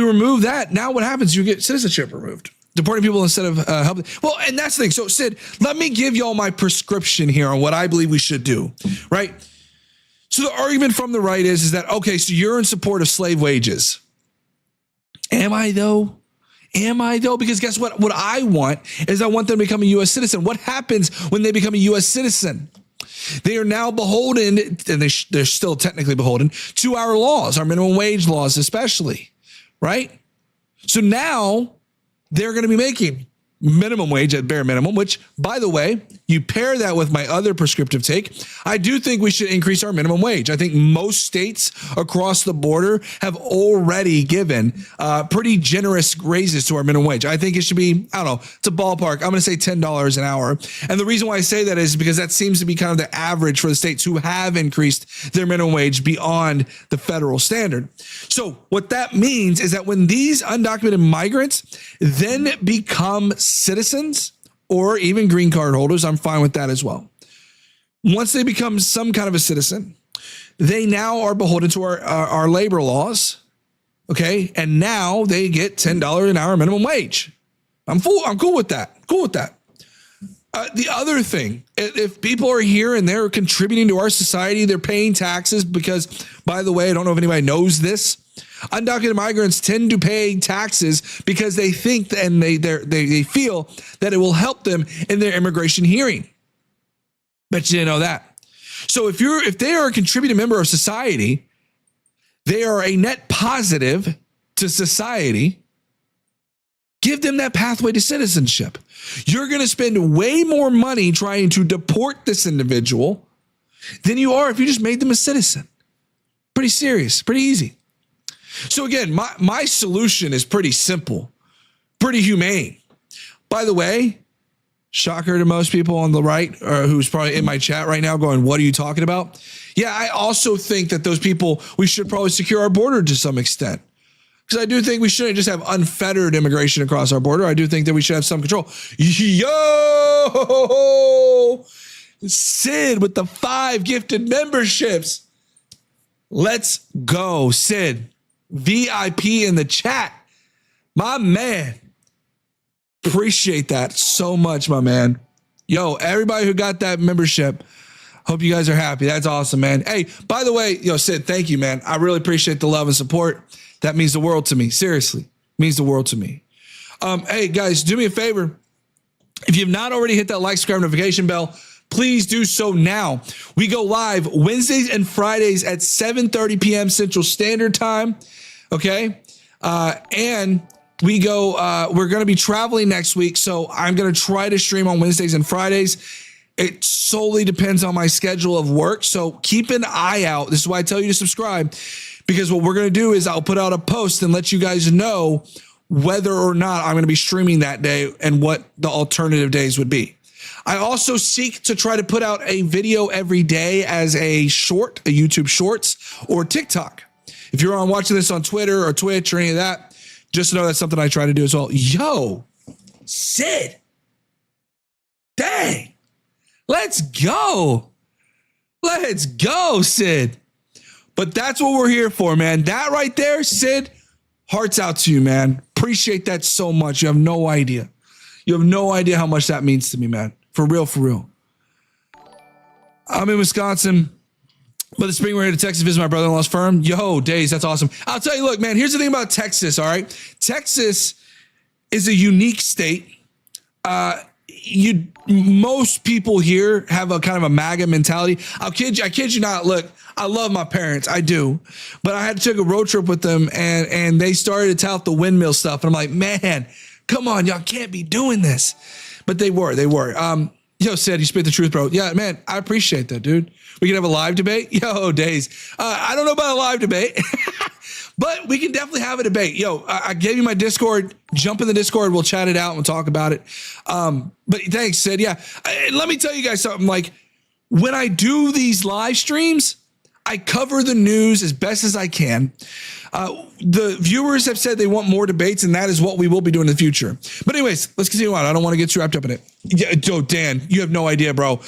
remove that. Now what happens? You get citizenship removed. Deporting people instead of helping. Well, and that's the thing. So, Sid, let me give y'all my prescription here on what I believe we should do, right? So the argument from the right is that, okay, so you're in support of slave wages. Am I, though? Because guess what? What I want is I want them to become a U.S. citizen. What happens when they become a U.S. citizen? They are now beholden, and they're still technically beholden, to our laws, our minimum wage laws especially, right? So now they're going to be making minimum wage at bare minimum, which, by the way, you pair that with my other prescriptive take. I do think we should increase our minimum wage. I think most states across the border have already given pretty generous raises to our minimum wage. I think it should be, I don't know, it's a ballpark. I'm going to say $10 an hour. And the reason why I say that is because that seems to be kind of the average for the states who have increased their minimum wage beyond the federal standard. So what that means is that when these undocumented migrants then become citizens or even green card holders, I'm fine with that as well. Once they become some kind of a citizen, they now are beholden to our labor laws. Okay. And now they get $10 an hour minimum wage. I'm cool with that. The other thing, if people are here and they're contributing to our society, they're paying taxes because, by the way, I don't know if anybody knows this. Undocumented migrants tend to pay taxes because they think and they feel that it will help them in their immigration hearing. Bet you didn't know that. So if they are a contributing member of society, they are a net positive to society. Give them that pathway to citizenship. You're going to spend way more money trying to deport this individual than you are if you just made them a citizen. Pretty serious, pretty easy. So again, my solution is pretty simple, pretty humane. By the way, shocker to most people on the right, or who's probably in my chat right now going, what are you talking about? Yeah, I also think that those people, we should probably secure our border to some extent. Because I do think we shouldn't just have unfettered immigration across our border. I do think that we should have some control. Yo, Sid with the 5 gifted memberships. Let's go, Sid. VIP in the chat. My man. Appreciate that so much, my man. Yo, everybody who got that membership, hope you guys are happy. That's awesome, man. Hey, by the way, Sid, thank you, man. I really appreciate the love and support. That means the world to me. Seriously, means the world to me. Hey, guys, do me a favor. If you have not already hit that like, subscribe, notification bell, please do so now. We go live Wednesdays and Fridays at 7:30 p.m. Central Standard Time. Okay. And we go, we're going to be traveling next week. So I'm going to try to stream on Wednesdays and Fridays. It solely depends on my schedule of work. So keep an eye out. This is why I tell you to subscribe, because what we're going to do is I'll put out a post and let you guys know whether or not I'm going to be streaming that day and what the alternative days would be. I also seek to try to put out a video every day as a short, a YouTube Shorts or TikTok. If you're watching this on Twitter or Twitch or any of that, just know that's something I try to do as well. Yo, Sid. Dang. Let's go. Let's go, Sid. But that's what we're here for, man. That right there, Sid, hearts out to you, man. Appreciate that so much. You have no idea. You have no idea how much that means to me, man. For real, for real. I'm in Wisconsin, but this spring we're here to Texas visit my brother-in-law's firm. Yo, Days, that's awesome. I'll tell you, look, man, here's the thing about Texas, all right? Texas is a unique state. Most people here have a kind of a MAGA mentality. I kid you not. Look, I love my parents. I do. But I had to take a road trip with them and they started to tout the windmill stuff. And I'm like, man, come on, y'all can't be doing this. But they were. Yo, Sid, you spit the truth, bro. Yeah, man, I appreciate that, dude. We can have a live debate. Yo, Days. I don't know about a live debate, but we can definitely have a debate. Yo, I gave you my Discord. Jump in the Discord. We'll chat it out and we'll talk about it. But thanks, Sid. Yeah. Let me tell you guys something. Like, when I do these live streams, I cover the news as best as I can. The viewers have said they want more debates, and that is what we will be doing in the future. But anyways, let's continue on. I don't want to get too wrapped up in it. Yeah, Joe, Dan, you have no idea, bro.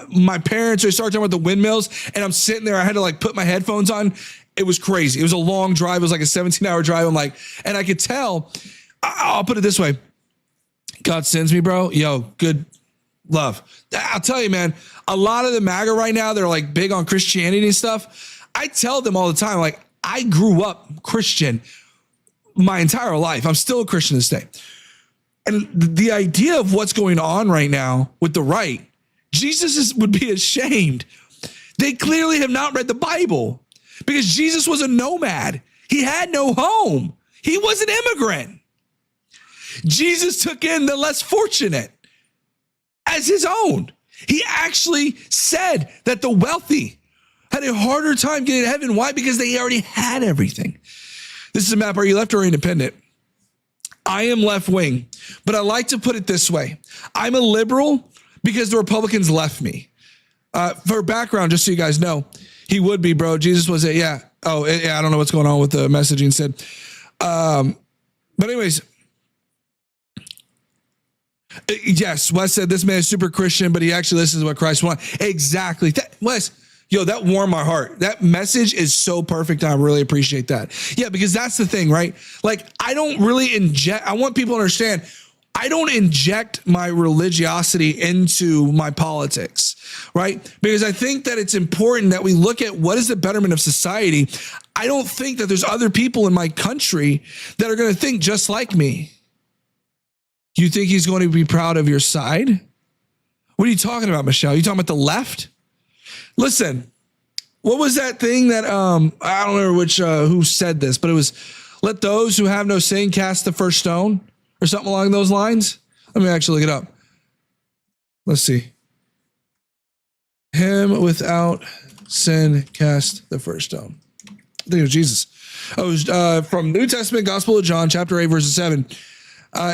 My parents, they started talking about the windmills, and I'm sitting there. I had to like put my headphones on. It was crazy. It was a long drive. It was like a 17-hour drive. I'm like, and I could tell, I'll put it this way. God sends me, bro. Yo, good love. I'll tell you, man, a lot of the MAGA right now, they're like big on Christianity and stuff. I tell them all the time, like, I grew up Christian my entire life. I'm still a Christian to this day. And the idea of what's going on right now with the right, Jesus would be ashamed. They clearly have not read the Bible because Jesus was a nomad. He had no home. He was an immigrant. Jesus took in the less fortunate as his own. He actually said that the wealthy had a harder time getting to heaven. Why? Because they already had everything. This is a map. Are you left or independent? I am left wing, but I like to put it this way. I'm a liberal because the Republicans left me. For background, just so you guys know, he would be, bro. Jesus was a, yeah. Oh, yeah. I don't know what's going on with the messaging said. But anyways, yes, Wes said this man is super Christian, but he actually listens to what Christ wants. Exactly. Wes, Yo, that warmed my heart. That message is so perfect. I really appreciate that. Yeah, because that's the thing, right? Like, I don't really inject, I want people to understand, I don't inject my religiosity into my politics, right? Because I think that it's important that we look at what is the betterment of society. I don't think that there's other people in my country that are going to think just like me. You think he's going to be proud of your side? What are you talking about, Michelle? You talking about the left? Listen, what was that thing that, I don't remember who said this, but it was, let those who have no sin cast the first stone, or something along those lines. Let me actually look it up. Let's see. Him without sin cast the first stone. I think it was Jesus. It was from New Testament, Gospel of John, chapter 8, verse 7.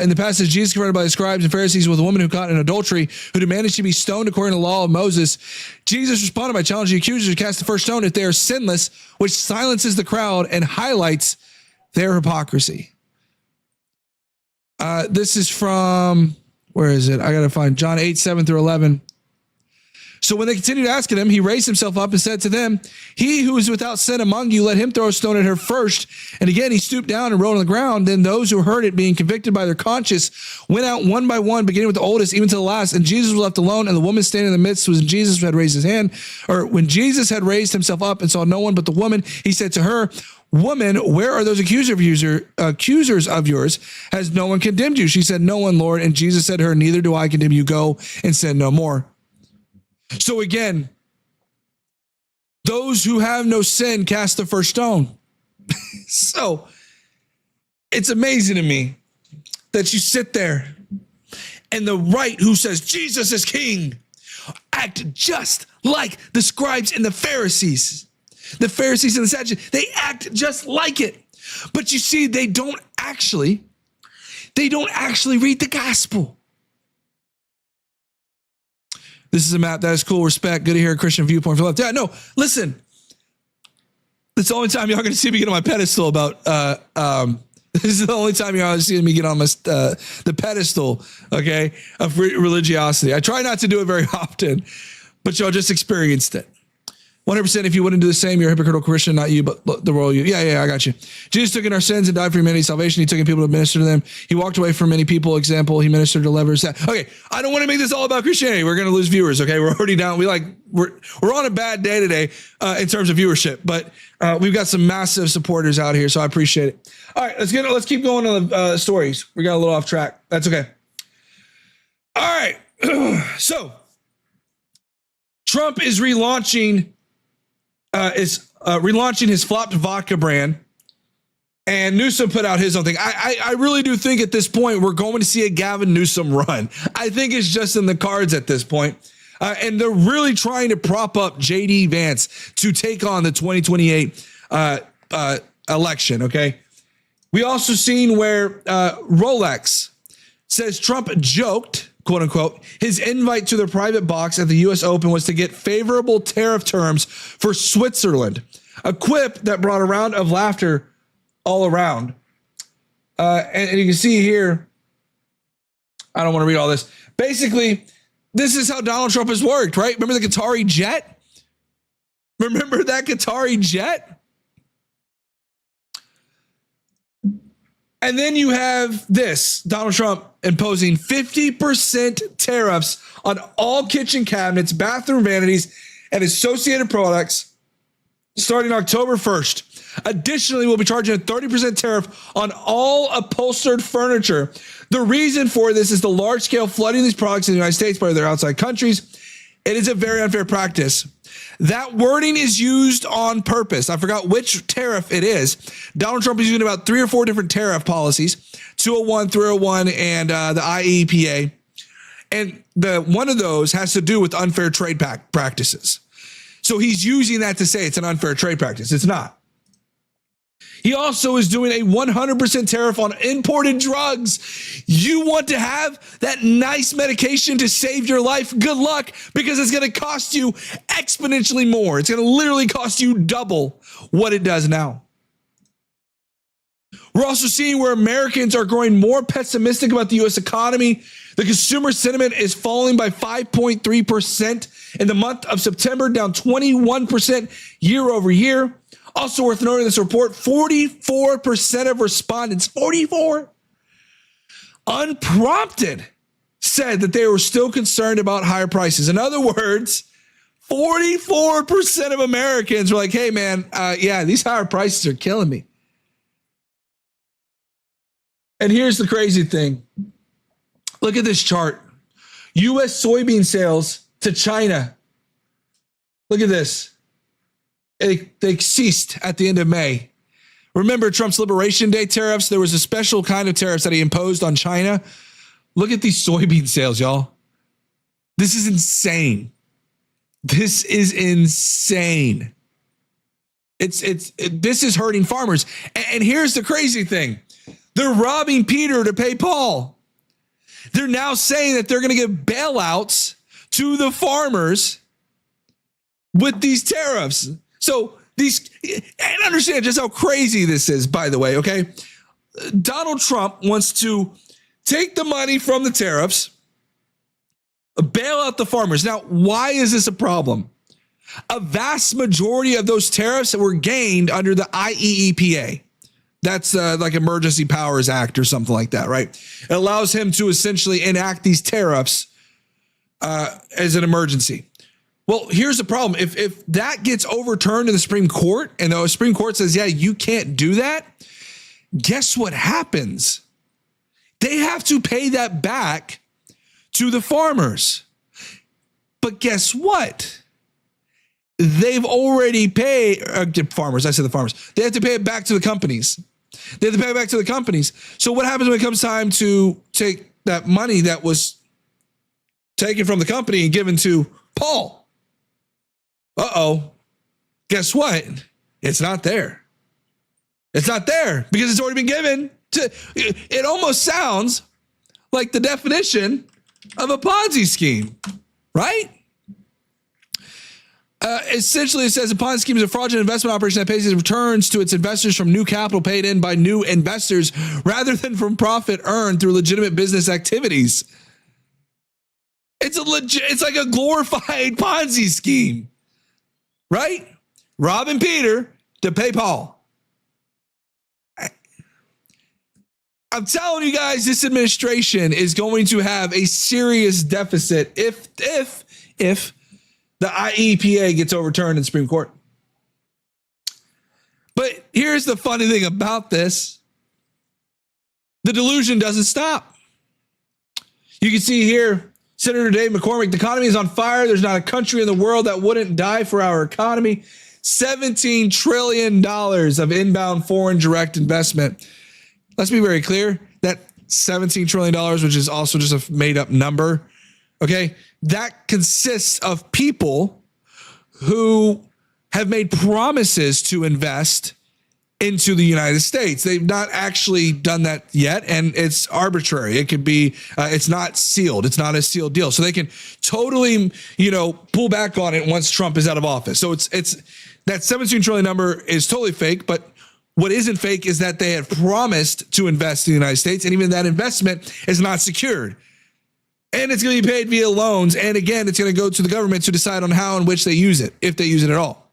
In the passage, Jesus confronted by the scribes and Pharisees with a woman who caught in adultery, who demanded she be stoned according to the law of Moses. Jesus responded by challenging the accusers to cast the first stone if they are sinless, which silences the crowd and highlights their hypocrisy. This is from, where is it? I got to find John 8, 7 through 11. So when they continued asking him, he raised himself up and said to them, he who is without sin among you, let him throw a stone at her first. And again, he stooped down and wrote on the ground. Then those who heard it, being convicted by their conscience, went out one by one, beginning with the oldest, even to the last. And Jesus was left alone, and the woman standing in the midst was Jesus had raised his hand, or when Jesus had raised himself up and saw no one but the woman, he said to her, woman, where are those accusers of yours? Has no one condemned you? She said, no one, Lord. And Jesus said to her, neither do I condemn you. Go and sin no more. So again, those who have no sin cast the first stone. So it's amazing to me that you sit there and the right who says Jesus is king act just like the scribes and the Pharisees. The Pharisees and the Sadducees, they act just like it. But you see, they don't actually read the gospel. This is a map. That is cool. Respect. Good to hear a Christian viewpoint from the left. Yeah, no, listen. It's the only time y'all going to see me get on my pedestal about, this is the only time y'all going to see me get on my, the pedestal, okay, of religiosity. I try not to do it very often, but y'all just experienced it. 100%. If you wouldn't do the same, you're a hypocritical Christian, not you, but the royal you. Yeah, I got you. Jesus took in our sins and died for humanity's salvation. He took in people to minister to them. He walked away from many people. Example, he ministered to lepers. Okay, I don't want to make this all about Christianity. We're going to lose viewers. Okay, we're already down. We're on a bad day today in terms of viewership, but we've got some massive supporters out here, so I appreciate it. All right, let's keep going on the stories. We got a little off track. That's okay. All right, so Trump is relaunching his flopped vodka brand, and Newsom put out his own thing. I really do think at this point we're going to see a Gavin Newsom run. I think it's just in the cards at this point. And they're really trying to prop up J.D. Vance to take on the 2028 election, okay? We also seen where Rolex says Trump joked, quote unquote, his invite to the private box at the U.S. Open was to get favorable tariff terms for Switzerland, a quip that brought a round of laughter all around. And you can see here, I don't want to read all this. Basically, this is how Donald Trump has worked, right? Remember the Qatari jet? Remember that Qatari jet? And then you have this, Donald Trump imposing 50% tariffs on all kitchen cabinets, bathroom vanities, and associated products starting October 1st. Additionally, we'll be charging a 30% tariff on all upholstered furniture. The reason for this is the large-scale flooding of these products in the United States by their outside countries. It is a very unfair practice. That wording is used on purpose. I forgot which tariff it is. Donald Trump is using about 3 or 4 different tariff policies, 201, 301, and the IEEPA. And one of those has to do with unfair trade practices. So he's using that to say it's an unfair trade practice. It's not. He also is doing a 100% tariff on imported drugs. You want to have that nice medication to save your life? Good luck, because it's going to cost you exponentially more. It's going to literally cost you double what it does now. We're also seeing where Americans are growing more pessimistic about the U.S. economy. The consumer sentiment is falling by 5.3% In the month of September, down 21% year over year. Also worth noting this report, 44% of respondents, 44, unprompted, said that they were still concerned about higher prices. In other words, 44% of Americans were like, hey, man, yeah, these higher prices are killing me. And here's the crazy thing. Look at this chart. U.S. soybean sales to China. Look at this. They ceased at the end of May. Remember Trump's Liberation Day tariffs? There was a special kind of tariffs that he imposed on China. Look at these soybean sales, y'all. This is insane. This is insane. This is hurting farmers. And here's the crazy thing. They're robbing Peter to pay Paul. They're now saying that they're going to give bailouts to the farmers with these tariffs. So and understand just how crazy this is, by the way, okay? Donald Trump wants to take the money from the tariffs, bail out the farmers. Now, why is this a problem? A vast majority of those tariffs were gained under the IEEPA. That's like Emergency Powers Act or something like that, right? It allows him to essentially enact these tariffs as an emergency. Well, here's the problem. If that gets overturned in the Supreme Court and the Supreme Court says, yeah, you can't do that, guess what happens? They have to pay that back to the farmers. But guess what? They've already paid farmers. I said the farmers. They have to pay it back to the companies. They have to pay it back to the companies. So what happens when it comes time to take that money that was taken from the company and given to Paul? Guess what? It's not there. It's not there because it's already been given to. It almost sounds like the definition of a Ponzi scheme, right? Essentially, it says a Ponzi scheme is a fraudulent investment operation that pays its returns to its investors from new capital paid in by new investors rather than from profit earned through legitimate business activities. It's like a glorified Ponzi scheme, right? Robbing Peter to pay Paul. I'm telling you guys, this administration is going to have a serious deficit if the IEPA gets overturned in the Supreme Court. But here's the funny thing about this. The delusion doesn't stop. You can see here, Senator Dave McCormick, the economy is on fire. There's not a country in the world that wouldn't die for our economy. $17 trillion of inbound foreign direct investment. Let's be very clear. That $17 trillion, which is also just a made up number, okay, that consists of people who have made promises to invest into the United States. They've not actually done that yet, and it's arbitrary. It could be, it's not sealed. It's not a sealed deal. So they can totally, pull back on it once Trump is out of office. So it's that 17 trillion number is totally fake, but what isn't fake is that they have promised to invest in the United States, and even that investment is not secured. And it's going to be paid via loans. And again, it's going to go to the government to decide on how and which they use it, if they use it at all.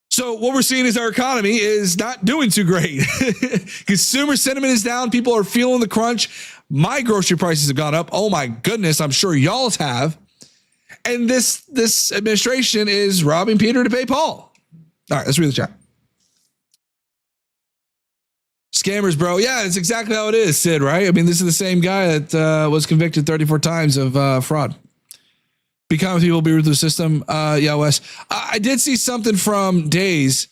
So what we're seeing is our economy is not doing too great. Consumer sentiment is down. People are feeling the crunch. My grocery prices have gone up. Oh my goodness. I'm sure y'all's have. And this administration is robbing Peter to pay Paul. All right, let's read the chat. Scammers, bro. Yeah, it's exactly how it is, Sid, right? I mean, this is the same guy that was convicted 34 times of fraud. Be kind with people, be rude to the system. Yeah, Wes. I did see something from Days.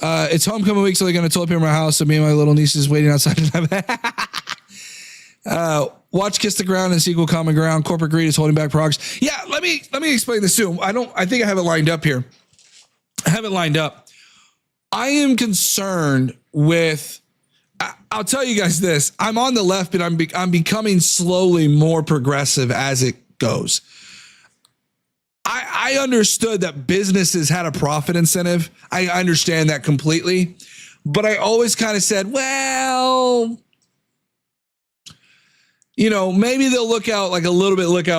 It's homecoming week, so they're going to toilet paper my house. So me and my little niece is waiting outside. Watch Kiss the Ground and Sequel Common Ground. Corporate greed is holding back progress. Yeah, let me explain this too. I think I have it lined up here. I have it lined up. I am concerned with, I'll tell you guys this. I'm on the left, but I'm becoming slowly more progressive as it goes. I understood that businesses had a profit incentive. I understand that completely. But I always kind of said, well, maybe they'll look out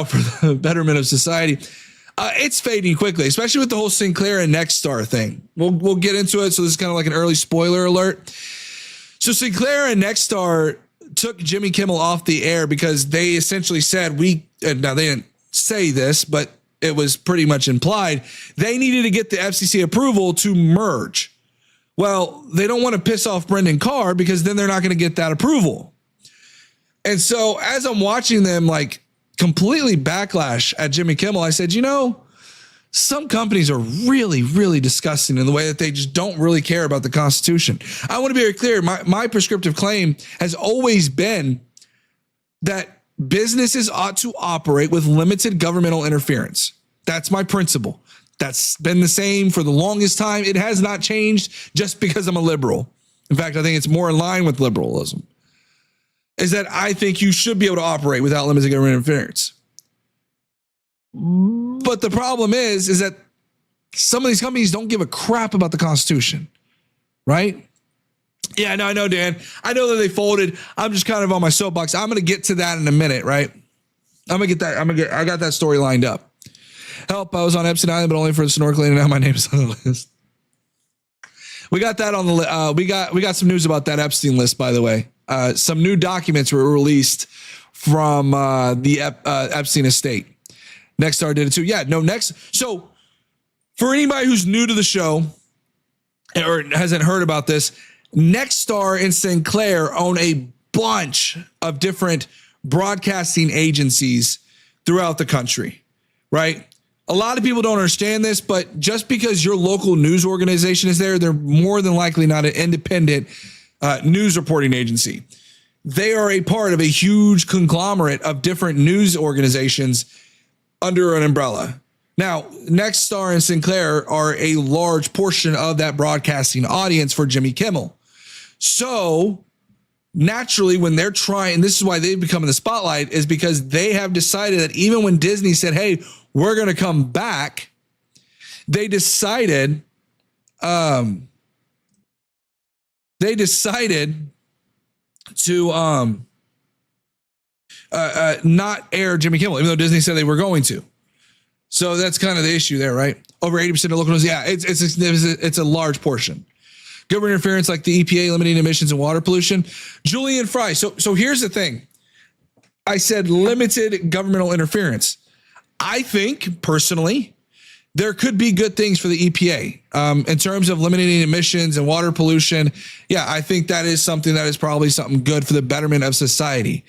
for the betterment of society. It's fading quickly, especially with the whole Sinclair and Nexstar thing. We'll get into it. So this is kind of like an early spoiler alert. So Sinclair and Nexstar took Jimmy Kimmel off the air because they essentially said now they didn't say this, but it was pretty much implied. They needed to get the FCC approval to merge. Well, they don't want to piss off Brendan Carr because then they're not going to get that approval. And so as I'm watching them completely backlash at Jimmy Kimmel, I said, some companies are really, really disgusting in the way that they just don't really care about the Constitution. I want to be very clear. My prescriptive claim has always been that businesses ought to operate with limited governmental interference. That's my principle. That's been the same for the longest time. It has not changed just because I'm a liberal. In fact, I think it's more in line with liberalism. Is that I think you should be able to operate without limited government interference. But the problem is that some of these companies don't give a crap about the Constitution, right? Yeah, no, I know, Dan. I know that they folded. I'm just kind of on my soapbox. I'm going to get to that in a minute, right? I got that story lined up. Help, I was on Epstein Island, but only for snorkeling, and now my name is on the list. We got that on the we got some news about that Epstein list, by the way. Some new documents were released from the Epstein estate. Nexstar did it too. Yeah, no, So for anybody who's new to the show or hasn't heard about this, Nexstar and Sinclair own a bunch of different broadcasting agencies throughout the country, right? A lot of people don't understand this, but just because your local news organization is there, they're more than likely not an independent news reporting agency. They are a part of a huge conglomerate of different news organizations under an umbrella. Now, Nexstar and Sinclair are a large portion of that broadcasting audience for Jimmy Kimmel. So naturally, when they're trying, this is why they've become in the spotlight, is because they have decided that even when Disney said, hey, we're going to come back, they decided to not air Jimmy Kimmel, even though Disney said they were going to. So that's kind of the issue there, right? Over 80% of local news. Yeah, it's a large portion. Government interference like the EPA limiting emissions and water pollution. Julian Fry. So here's the thing. I said limited governmental interference. I think personally, there could be good things for the EPA in terms of limiting emissions and water pollution. Yeah, I think that is something that is probably something good for the betterment of society.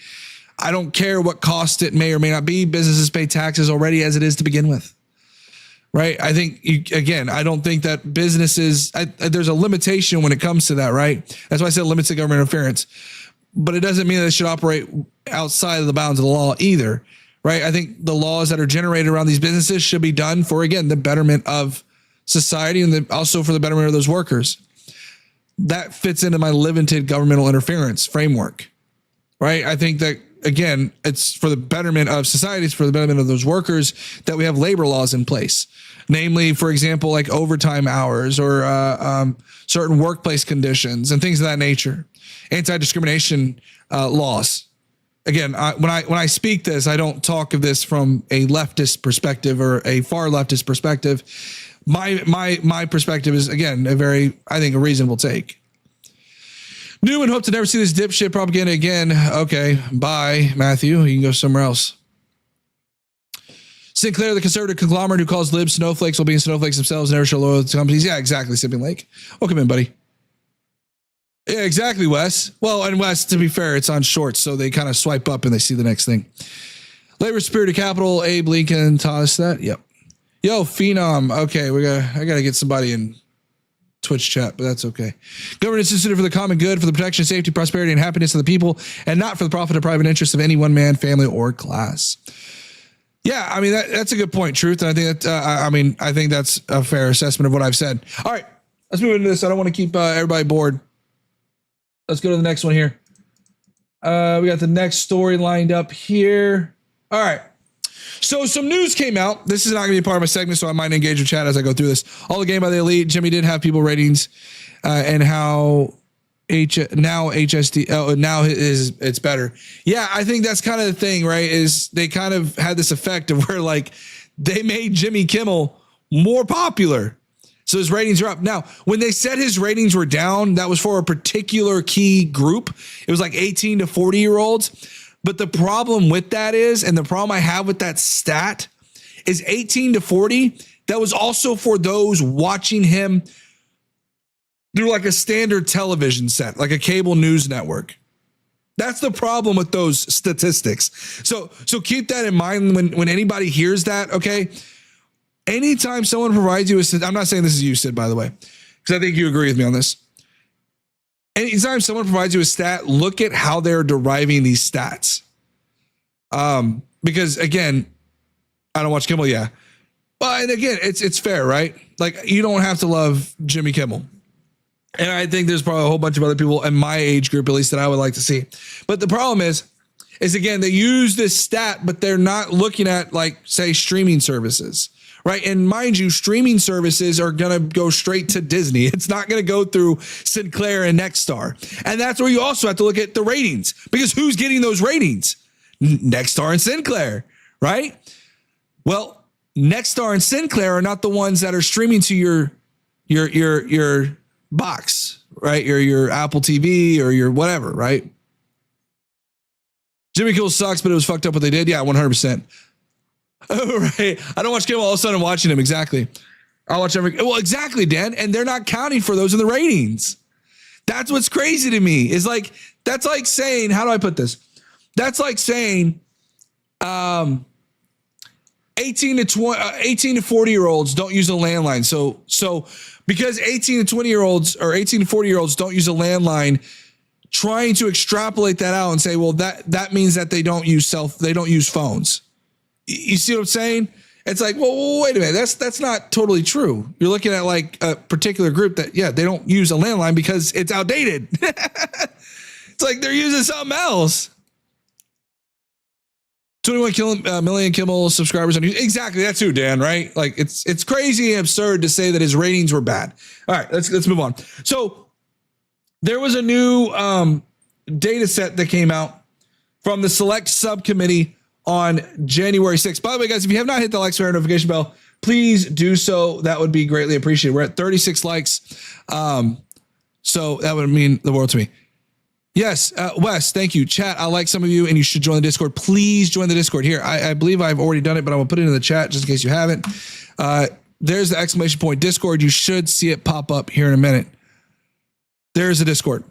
I don't care what cost it may or may not be. Businesses pay taxes already as it is to begin with, right? I think, I don't think that businesses, there's a limitation when it comes to that, right? That's why I said limited government interference. But it doesn't mean that it should operate outside of the bounds of the law either, right? I think the laws that are generated around these businesses should be done for, again, the betterment of society and also for the betterment of those workers. That fits into my limited governmental interference framework, right? I think that, again, it's for the betterment of society, it's for the betterment of those workers that we have labor laws in place. Namely, for example, like overtime hours or certain workplace conditions and things of that nature. Anti-discrimination laws. Again, when I speak this, I don't talk of this from a leftist perspective or a far leftist perspective. My perspective is, again, I think a reasonable take. New and hope to never see this dipshit propaganda again. Okay, bye, Matthew. You can go somewhere else. Sinclair, the conservative conglomerate who calls libs snowflakes while being snowflakes themselves, never show loyalty to companies. Yeah, exactly, Sipping Lake. Welcome in, buddy. Yeah, exactly, Wes. Well, and Wes, to be fair, it's on shorts, so they kind of swipe up and they see the next thing. Labor Spirit of Capital, Abe Lincoln taught us that. Yep. Yo, Phenom. Okay, I gotta get somebody in Twitch chat, but that's okay. Government is instituted for the common good, for the protection, safety, prosperity, and happiness of the people, and not for the profit or private interest of any one man, family, or class. Yeah, I mean, that's a good point, Truth. And I think that, I think that's a fair assessment of what I've said. All right, let's move into this. I don't want to keep everybody bored. Let's go to the next one here. We got the next story lined up here. All right. So some news came out. This is not going to be part of my segment, so I might engage with chat as I go through this. All the Game by the Elite. Jimmy did have people ratings and how now HSD. Oh, now it's better. Yeah, I think that's kind of the thing, right? Is they kind of had this effect of where like they made Jimmy Kimmel more popular. So his ratings are up. Now, when they said his ratings were down, that was for a particular key group. It was like 18 to 40-year-olds. But the problem with that is, and the problem I have with that stat is 18 to 40, that was also for those watching him through like a standard television set, like a cable news network. That's the problem with those statistics. So keep that in mind when anybody hears that, okay? Anytime someone provides you I'm not saying this is you, Sid, by the way, because I think you agree with me on this. Anytime someone provides you a stat, look at how they're deriving these stats. Because again, I don't watch Kimmel, yeah. But and again, it's fair, right? Like you don't have to love Jimmy Kimmel. And I think there's probably a whole bunch of other people in my age group, at least, that I would like to see. But the problem is again, they use this stat, but they're not looking at like, say, streaming services. Right. And mind you, streaming services are going to go straight to Disney. It's not going to go through Sinclair and Nexstar. And that's where you also have to look at the ratings, because who's getting those ratings? Nexstar and Sinclair. Right. Well, Nexstar and Sinclair are not the ones that are streaming to your box, right? Your Apple TV or your whatever. Right. Jimmy Kimmel sucks, but it was fucked up what they did. Yeah, 100%. Oh, right. I don't watch Kimmel. All of a sudden I'm watching him. Exactly. I'll watch well, exactly, Dan. And they're not counting for those in the ratings. That's what's crazy to me is like, that's like saying, how do I put this? That's like saying, 18 to 40-year-olds don't use a landline. So because 18 to 20-year-olds or 18 to 40-year-olds don't use a landline, trying to extrapolate that out and say, well, that means that they don't use phones. You see what I'm saying? It's like, well, wait a minute. That's not totally true. You're looking at like a particular group that, yeah, they don't use a landline because it's outdated. It's like they're using something else. 21 million Kimmel subscribers on YouTube. Exactly. That's who, Dan, right? Like it's crazy and absurd to say that his ratings were bad. All right, let's move on. So there was a new data set that came out from the select subcommittee on January 6th. By the way, guys, if you have not hit the like, share, notification bell, please do so. That would be greatly appreciated. We're at 36 likes. So that would mean the world to me. Yes, Wes, thank you. Chat, I like some of you, and you should join the Discord. Please join the Discord. Here, I believe I've already done it, but I'm going to put it in the chat just in case you haven't. There's the exclamation point Discord. You should see it pop up here in a minute. There's the Discord.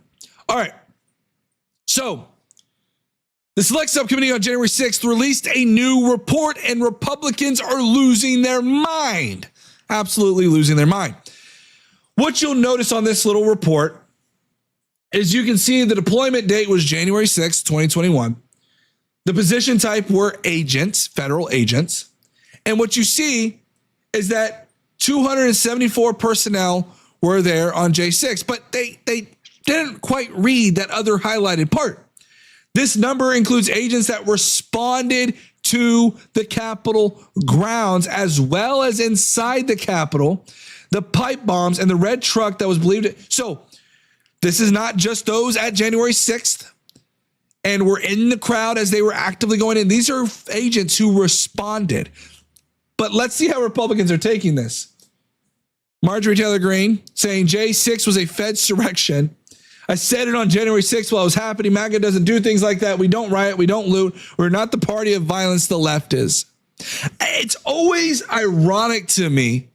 All right. So the select subcommittee on January 6th released a new report, and Republicans are losing their mind. Absolutely losing their mind. What you'll notice on this little report is you can see the deployment date was January 6th, 2021. The position type were agents, federal agents. And what you see is that 274 personnel were there on J6, but they didn't quite read that other highlighted part. This number includes agents that responded to the Capitol grounds, as well as inside the Capitol, the pipe bombs, and the red truck that was believed. So this is not just those at January 6th and were in the crowd as they were actively going in. These are agents who responded. But let's see how Republicans are taking this. Marjorie Taylor Greene saying J6 was a Fed surrection. I said it on January 6th while it was happening. MAGA doesn't do things like that. We don't riot. We don't loot. We're not the party of violence the left is. It's always ironic to me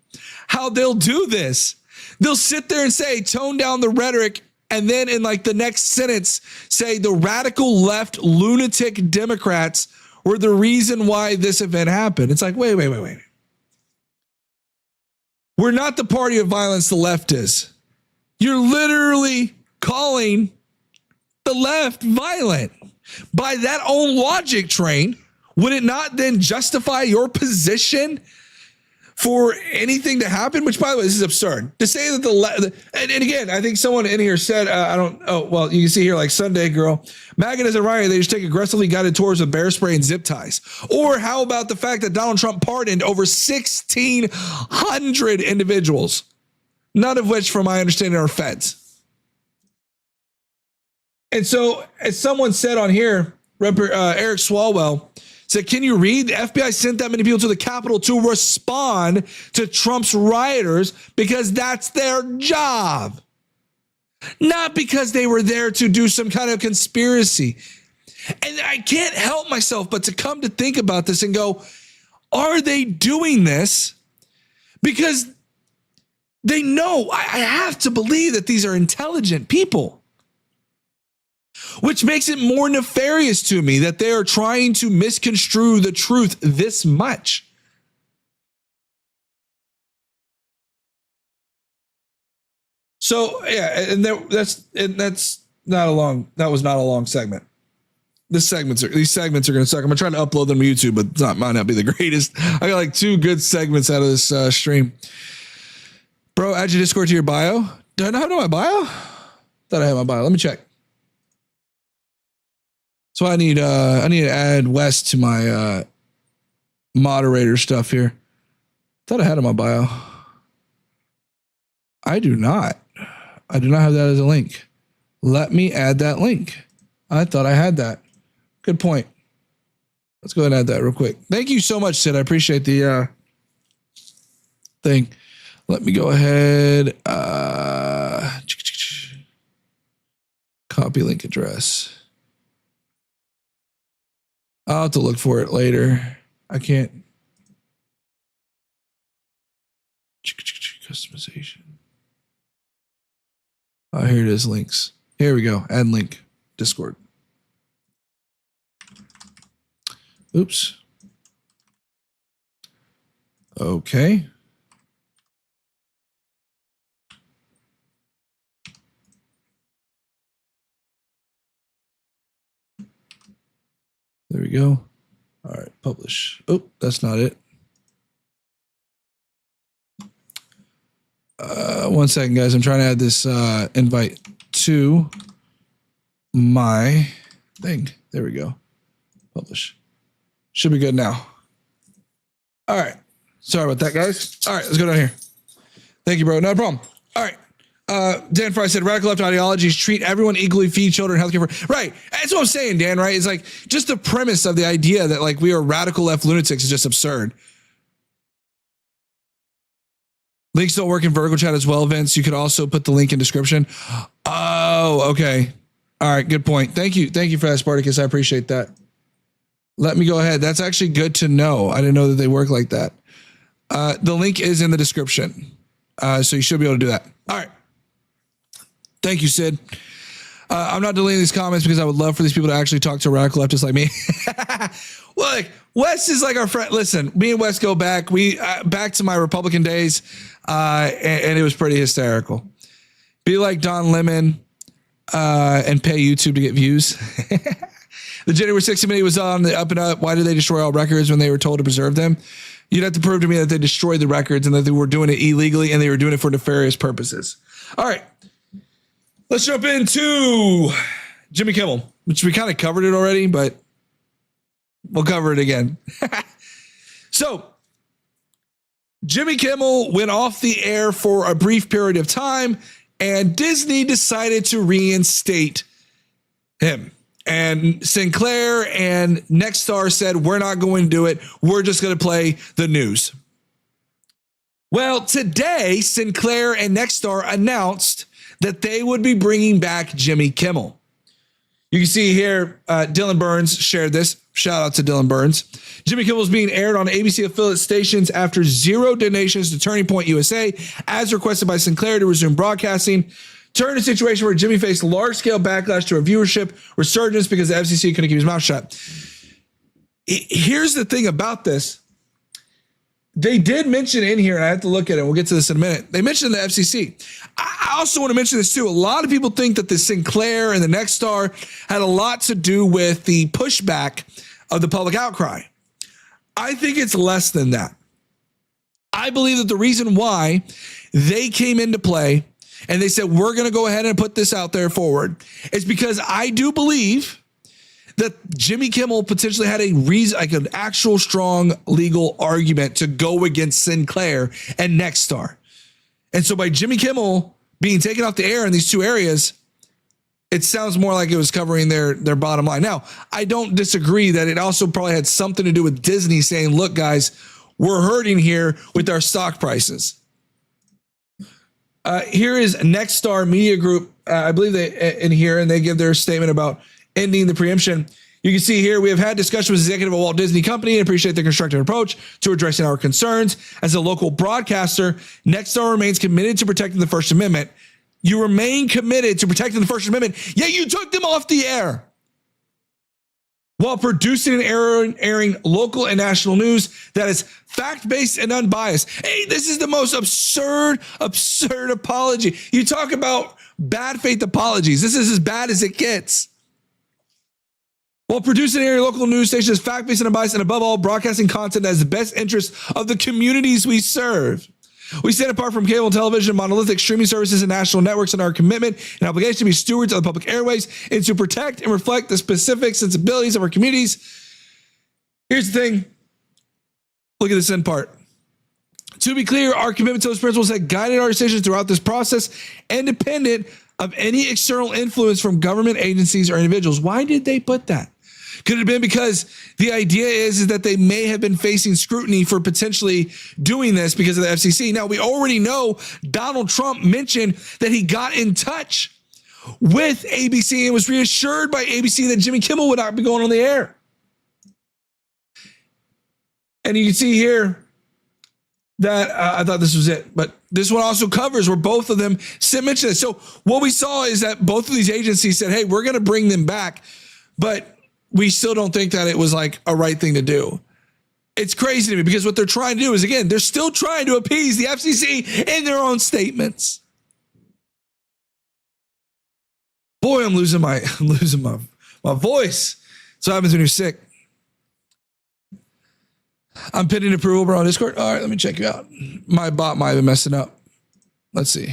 how they'll do this. They'll sit there and say, tone down the rhetoric, and then in like the next sentence say the radical left lunatic Democrats were the reason why this event happened. It's like, wait. We're not the party of violence the left is. You're literally calling the left violent. By that own logic train, would it not then justify your position for anything to happen? Which, by the way, this is absurd to say that and again, I think someone in here said, you can see here like Sunday Girl, MAGA doesn't riot. They just take aggressively guided tours with bear spray and zip ties. Or how about the fact that Donald Trump pardoned over 1,600 individuals, none of which, from my understanding, are feds. And so, as someone said on here, Eric Swalwell said, can you read? The FBI sent that many people to the Capitol to respond to Trump's rioters because that's their job. Not because they were there to do some kind of conspiracy. And I can't help myself but to come to think about this and go, are they doing this because they know? I have to believe that these are intelligent people. Which makes it more nefarious to me that they are trying to misconstrue the truth this much. So yeah, and that's not a long. That was not a long segment. These segments are going to suck. I'm gonna try to upload them to YouTube, but it might not be the greatest. I got like 2 good segments out of this stream. Bro, add your Discord to your bio. Do I not have my bio? Thought I had my bio. Let me check. So I need to add Wes to my moderator stuff here. Thought I had in my bio. I do not. I do not have that as a link. Let me add that link. I thought I had that. Good point. Let's go ahead and add that real quick. Thank you so much, Sid. I appreciate the thing. Let me go ahead. Copy link address. I'll have to look for it later. I can't. Customization. Oh, here it is. Links. Here we go. Add link. Discord. Oops. Okay. There we go. All right, publish. Oh, that's not it. 1 second, guys. I'm trying to add this invite to my thing. There we go. Publish. Should be good now. All right. Sorry about that, guys. All right, let's go down here. Thank you, bro. No problem. All right. Dan Fry said radical left ideologies treat everyone equally, feed children, healthcare. Right. That's what I'm saying, Dan, right? It's like just the premise of the idea that like we are radical left lunatics is just absurd. Links don't work in vertical chat as well, Vince. You could also put the link in description. Oh, okay. All right. Good point. Thank you. Thank you for that, Spartacus. I appreciate that. Let me go ahead. That's actually good to know. I didn't know that they work like that. The link is in the description. So you should be able to do that. All right. Thank you, Sid. I'm not deleting these comments because I would love for these people to actually talk to a radical leftist like me. Well, like, Wes is like our friend. Listen, me and Wes go back. We back to my Republican days, and it was pretty hysterical. Be like Don Lemon and pay YouTube to get views. The January 6th committee was on the up and up. Why did they destroy all records when they were told to preserve them? You'd have to prove to me that they destroyed the records and that they were doing it illegally and they were doing it for nefarious purposes. All right. Let's jump into Jimmy Kimmel, which we kind of covered it already, but we'll cover it again. So Jimmy Kimmel went off the air for a brief period of time, and Disney decided to reinstate him. And Sinclair and Nexstar said, we're not going to do it. We're just going to play the news. Well, today, Sinclair and Nexstar announced that they would be bringing back Jimmy Kimmel. You can see here, Dylan Burns shared this. Shout out to Dylan Burns. Jimmy Kimmel is being aired on ABC affiliate stations after 0 donations to Turning Point USA, as requested by Sinclair to resume broadcasting. Turned a situation where Jimmy faced large-scale backlash to a viewership resurgence because the FCC couldn't keep his mouth shut. Here's the thing about this. They did mention in here, and I have to look at it. We'll get to this in a minute. They mentioned the FCC. I also want to mention this too. A lot of people think that the Sinclair and the Nexstar had a lot to do with the pushback of the public outcry. I think it's less than that. I believe that the reason why they came into play and they said, we're going to go ahead and put this out there forward is because I do believe that Jimmy Kimmel potentially had a reason, like an actual strong legal argument to go against Sinclair and Nexstar. And so by Jimmy Kimmel being taken off the air in these two areas, It sounds more like it was covering their bottom line. Now, I don't disagree that it also probably had something to do with Disney saying, look, guys, we're hurting here with our stock prices. Here is Nexstar Media Group. I believe they in here, and they give their statement about ending the preemption. You can see here, we have had discussion with the executive of Walt Disney Company and appreciate their constructive approach to addressing our concerns. As a local broadcaster, Nexstar remains committed to protecting the First Amendment. You remain committed to protecting the First Amendment, yet you took them off the air while producing and airing local and national news that is fact-based and unbiased. Hey, this is the most absurd apology. You talk about bad faith apologies. This is as bad as it gets. While producing and airing local news stations is fact-based and unbiased, and above all, broadcasting content that has the best interest of the communities we serve. We stand apart from cable television, monolithic streaming services, and national networks in our commitment and obligation to be stewards of the public airways and to protect and reflect the specific sensibilities of our communities. Here's the thing. Look at this end part. To be clear, our commitment to those principles that guided our decisions throughout this process, independent of any external influence from government agencies or individuals. Why did they put that? Could it have been because the idea is that they may have been facing scrutiny for potentially doing this because of the FCC? Now, we already know Donald Trump mentioned that he got in touch with ABC and was reassured by ABC that Jimmy Kimmel would not be going on the air. And you can see here that I thought this was it, but this one also covers where both of them mentioned it. So what we saw is that both of these agencies said, hey, we're going to bring them back, but we still don't think that it was like a right thing to do. It's crazy to me because what they're trying to do is, again, they're still trying to appease the FCC in their own statements. Boy, I'm losing my voice. So what happens when you're sick. I'm pinning approval, bro, on Discord. All right, let me check you out. My bot might have been messing up. Let's see.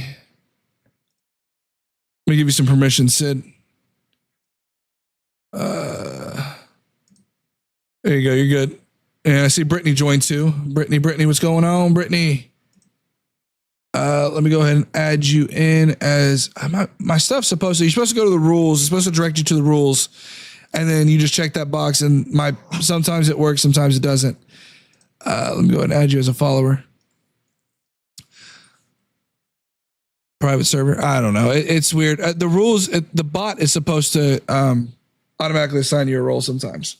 Let me give you some permission, Sid. There you go. You're good. And I see Brittany joined too. Brittany, what's going on, Brittany? Let me go ahead and add you in as my stuff's supposed to. You're supposed to go to the rules. It's supposed to direct you to the rules, and then you just check that box. And sometimes it works, sometimes it doesn't. Let me go ahead and add you as a follower. Private server. I don't know. It's weird. The rules. The bot is supposed to automatically assign you a role sometimes.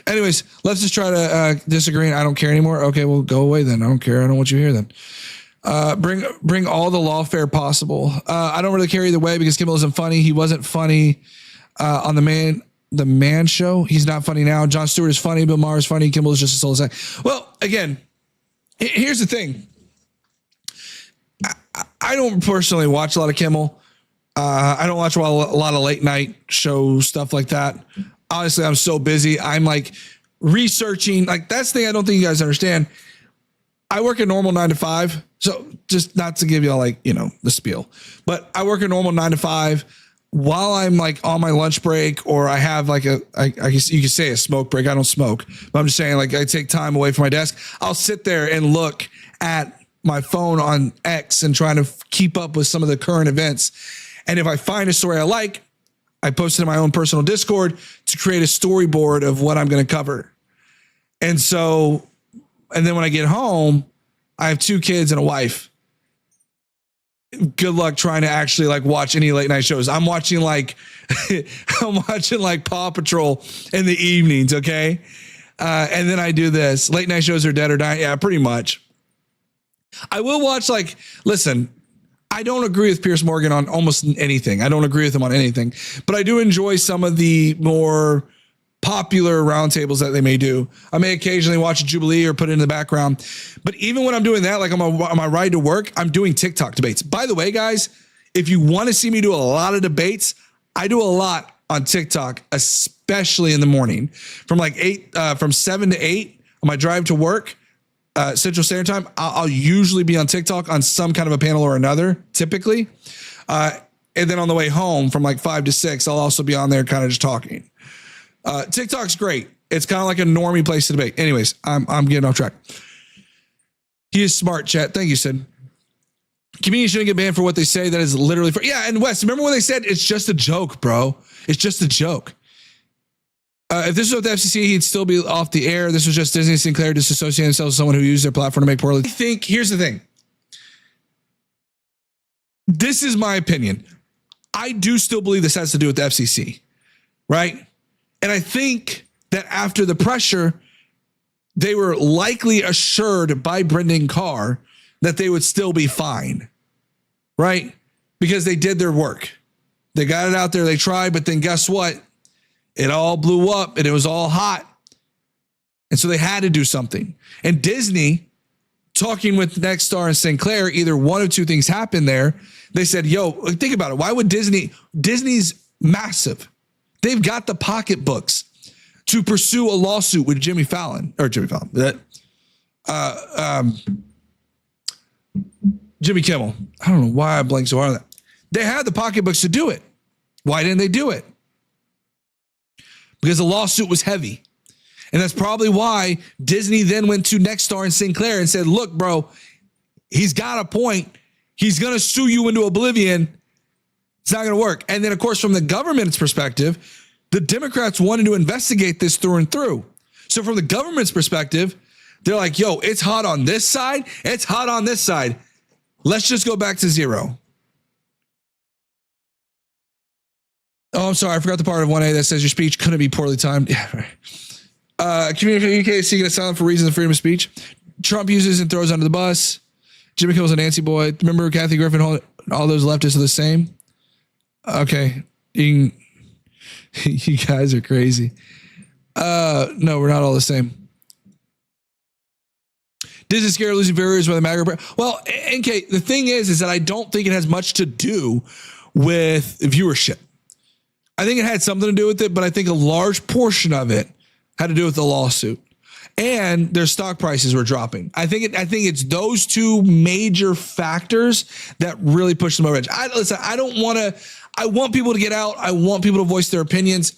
Anyways, let's just try to disagree. I don't care anymore. Okay, well, go away then. I don't care. I don't want you here then. Bring all the lawfare possible. I don't really care either way because Kimmel isn't funny. He wasn't funny on the Man Show. He's not funny now. Jon Stewart is funny. Bill Maher is funny. Kimmel is just a soul sack. Well, again, here's the thing. I don't personally watch a lot of Kimmel. I don't watch a lot of late night show stuff like that. Honestly, I'm so busy. I'm like researching. Like that's the thing I don't think you guys understand. I work a normal 9 to 5. So just not to give you all like, the spiel, but I work a normal 9 to 5 while I'm like on my lunch break, or I have like I guess you could say a smoke break. I don't smoke, but I'm just saying like I take time away from my desk. I'll sit there and look at my phone on X and trying to keep up with some of the current events. And if I find a story I like, I post it in my own personal Discord to create a storyboard of what I'm going to cover. And then when I get home, I have 2 kids and a wife. Good luck trying to actually like watch any late night shows. I'm watching like Paw Patrol in the evenings. Okay. And then I do this. Late night shows are dead or dying. Yeah, pretty much. I will watch listen, I don't agree with Piers Morgan on almost anything. I don't agree with him on anything, but I do enjoy some of the more popular roundtables that they may do. I may occasionally watch a Jubilee or put it in the background, but even when I'm doing that, like on my ride to work, I'm doing TikTok debates. By the way, guys, if you want to see me do a lot of debates, I do a lot on TikTok, especially in the morning from from 7 to 8 on my drive to work. Central Standard Time, I'll usually be on TikTok on some kind of a panel or another, typically. And then on the way home from 5 to 6, I'll also be on there kind of just talking. TikTok's great. It's kind of like a normie place to debate. Anyways, I'm getting off track. He is smart, chat. Thank you, Sid. Comedians shouldn't get banned for what they say. That is literally for, yeah. And Wes, remember when they said it's just a joke, bro? It's just a joke. If this was with the FCC, he'd still be off the air. This was just Disney and Sinclair disassociating themselves with someone who used their platform to make poorly. I think, here's the thing. This is my opinion. I do still believe this has to do with the FCC, right? And I think that after the pressure, they were likely assured by Brendan Carr that they would still be fine, right? Because they did their work. They got it out there, they tried, but then guess what? It all blew up and it was all hot. And so they had to do something. And Disney, talking with Nexstar and Sinclair, either one of two things happened there. They said, yo, think about it. Why would Disney's massive. They've got the pocketbooks to pursue a lawsuit with Jimmy Kimmel. I don't know why I blanked so hard on that. They had the pocketbooks to do it. Why didn't they do it? Because the lawsuit was heavy. And that's probably why Disney then went to Nexstar and Sinclair and said, look, bro, he's got a point. He's going to sue you into oblivion. It's not going to work. And then, of course, from the government's perspective, the Democrats wanted to investigate this through and through. So from the government's perspective, they're like, yo, it's hot on this side. It's hot on this side. Let's just go back to zero. Oh, I'm sorry. I forgot the part of 1A that says your speech couldn't be poorly timed. Yeah, right. Community UK is seeking asylum for reasons of freedom of speech. Trump uses and throws under the bus. Jimmy Kimmel's a Nancy boy. Remember Kathy Griffin? All those leftists are the same. Okay. You guys are crazy. No, we're not all the same. Disney scared of losing viewers by the MAGA. Well, NK, the thing is that I don't think it has much to do with viewership. I think it had something to do with it, but I think a large portion of it had to do with the lawsuit, and their stock prices were dropping. I think it's those two major factors that really pushed them over the edge. Listen, I want people to get out. I want people to voice their opinions.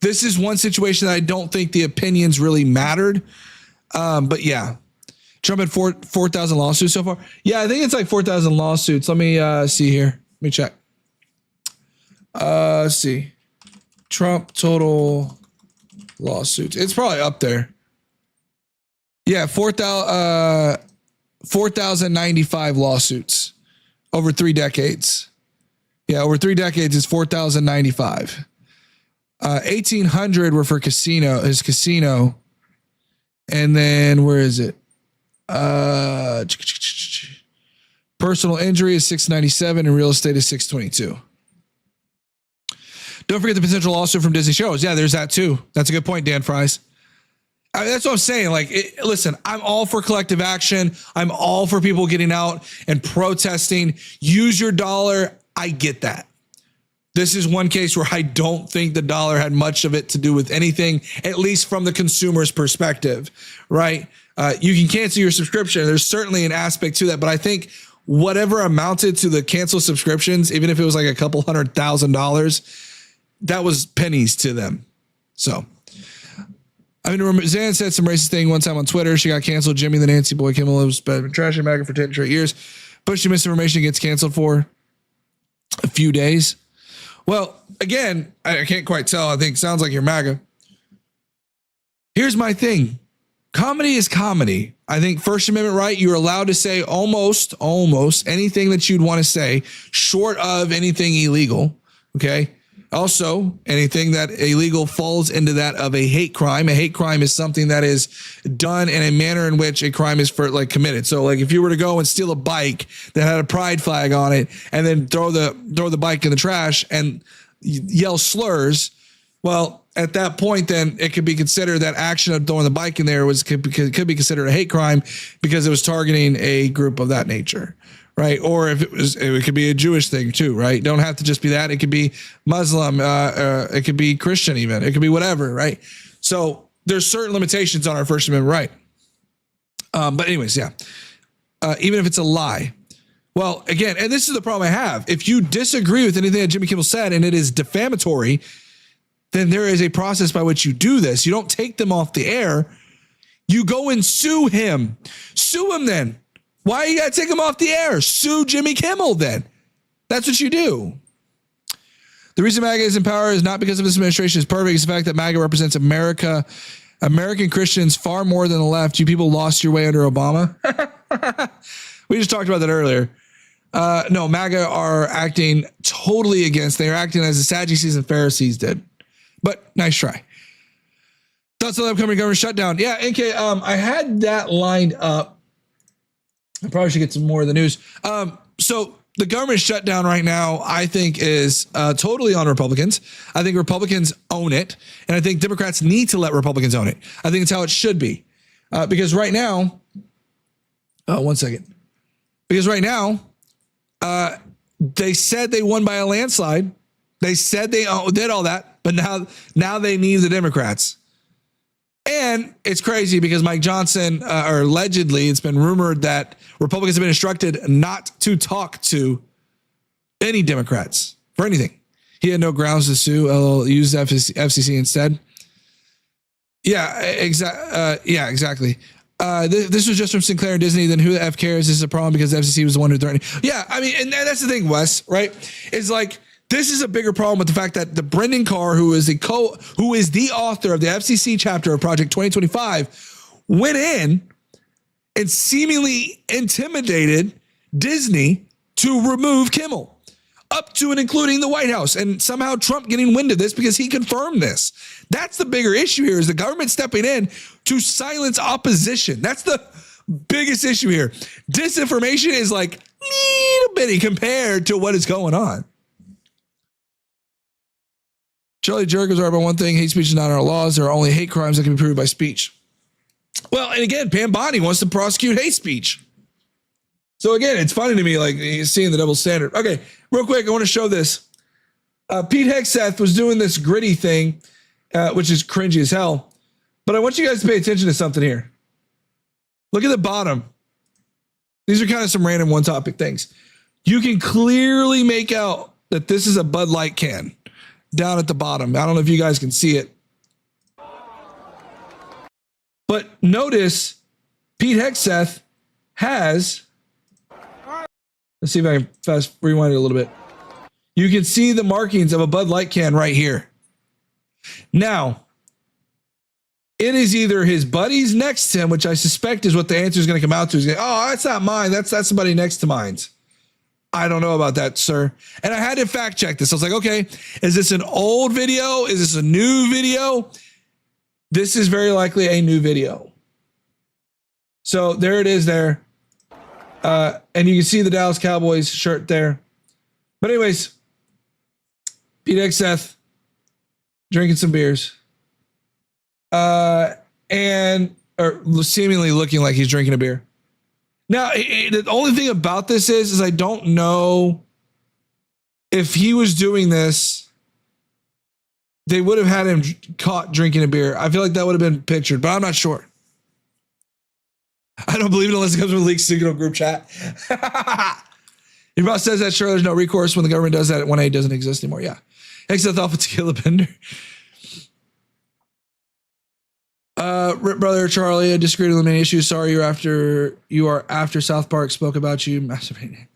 This is one situation that I don't think the opinions really mattered. But yeah, Trump had 4,000 lawsuits so far. Yeah, I think it's like 4,000 lawsuits. Let me see here. Let me check. Let's see. Trump total lawsuits. It's probably up there. Yeah, 4,095 lawsuits over 3 decades. Yeah, over 3 decades is 4,095. 1,800 were for his casino. And then where is it? Personal injury is 697 and real estate is 622. Don't forget the potential lawsuit from Disney shows. Yeah, there's that too. That's a good point, Dan Fries. That's what I'm saying. Like, listen, I'm all for collective action. I'm all for people getting out and protesting. Use your dollar. I get that. This is one case where I don't think the dollar had much of it to do with anything, at least from the consumer's perspective, right? You can cancel your subscription. There's certainly an aspect to that, but I think whatever amounted to the cancel subscriptions, even if it was like a couple $100,000, that was pennies to them. So, I mean, Zan said some racist thing one time on Twitter. She got canceled. Jimmy the Nancy boy Kimmel has been trashing MAGA for 10 straight years. Pushing misinformation gets canceled for a few days. Well, again, I can't quite tell. I think it sounds like you're MAGA. Here's my thing. Comedy is comedy. I think First Amendment right, you're allowed to say almost anything that you'd want to say, short of anything illegal. Okay. Also, anything that illegal falls into that of a hate crime. A hate crime is something that is done in a manner in which a crime is committed. So like if you were to go and steal a bike that had a pride flag on it and then throw the bike in the trash and yell slurs, well, at that point, then it could be considered that action of throwing the bike in there could be considered a hate crime because it was targeting a group of that nature. Right. Or if it could be a Jewish thing too, right? Don't have to just be that. It could be Muslim. It could be Christian even. It could be whatever. Right. So there's certain limitations on our First Amendment right. But anyways, yeah. Even if it's a lie. Well, again, and this is the problem I have. If you disagree with anything that Jimmy Kimmel said and it is defamatory, then there is a process by which you do this. You don't take them off the air. You go and sue him. Sue him then. Why you got to take him off the air? Sue Jimmy Kimmel then. That's what you do. The reason MAGA is in power is not because of this administration is perfect. It's the fact that MAGA represents American Christians far more than the left. You people lost your way under Obama. We just talked about that earlier. No, MAGA are acting totally against. They're acting as the Sadducees and Pharisees did. But nice try. Thoughts on the upcoming government shutdown? Yeah, NK, I had that lined up. I probably should get some more of the news. So the government shutdown right now, I think, is totally on Republicans. I think Republicans own it. And I think Democrats need to let Republicans own it. I think it's how it should be. Because right now, one second. Because right now, they said they won by a landslide. They said they did all that, but now they need the Democrats. And it's crazy because Mike Johnson, or allegedly, it's been rumored that Republicans have been instructed not to talk to any Democrats for anything. He had no grounds to sue. Use FCC instead. Yeah, exactly. This was just from Sinclair and Disney. Then who the F cares? This is a problem because the FCC was the one who threatened. Yeah, I mean, and that's the thing, Wes, right? Is like, this is a bigger problem with the fact that the Brendan Carr, who is the author of the FCC chapter of Project 2025, went in and seemingly intimidated Disney to remove Kimmel, up to and including the White House, and somehow Trump getting wind of this because he confirmed this. That's the bigger issue here, is the government stepping in to silence opposition. That's the biggest issue here. Disinformation is like little bitty compared to what is going on. Charlie Jerk was right about one thing. Hate speech is not in our laws. There are only hate crimes that can be proved by speech. Well, and again, Pam Bondi wants to prosecute hate speech. So again, it's funny to me, like, seeing the double standard. Okay, real quick, I want to show this. Pete Hegseth was doing this gritty thing, which is cringy as hell. But I want you guys to pay attention to something here. Look at the bottom. These are kind of some random one-topic things. You can clearly make out that this is a Bud Light can down at the bottom. I don't know if you guys can see it. But notice Pete Hegseth has, let's see if I can fast rewind it a little bit. You can see the markings of a Bud Light can right here. Now, it is either his buddies next to him, which I suspect is what the answer is going to come out to. He's going, oh, that's not mine. That's somebody next to mine's. I don't know about that, sir. And I had to fact check this. I was like, okay, is this an old video? Is this a new video? This is very likely a new video. So there it is there. And you can see the Dallas Cowboys shirt there. But anyways, Pete Hegseth drinking some beers. Or seemingly looking like he's drinking a beer. Now, the only thing about this is I don't know if he was doing this, they would have had him caught drinking a beer. I feel like that would have been pictured, but I'm not sure. I don't believe it unless it comes from a leaked signal group chat. Your boss says that sure, there's no recourse when the government does that. 1A doesn't exist anymore. Yeah. Except off a tequila bender. Brother Charlie, I disagreed with many issues. Sorry, you are after South Park spoke about you masturbating.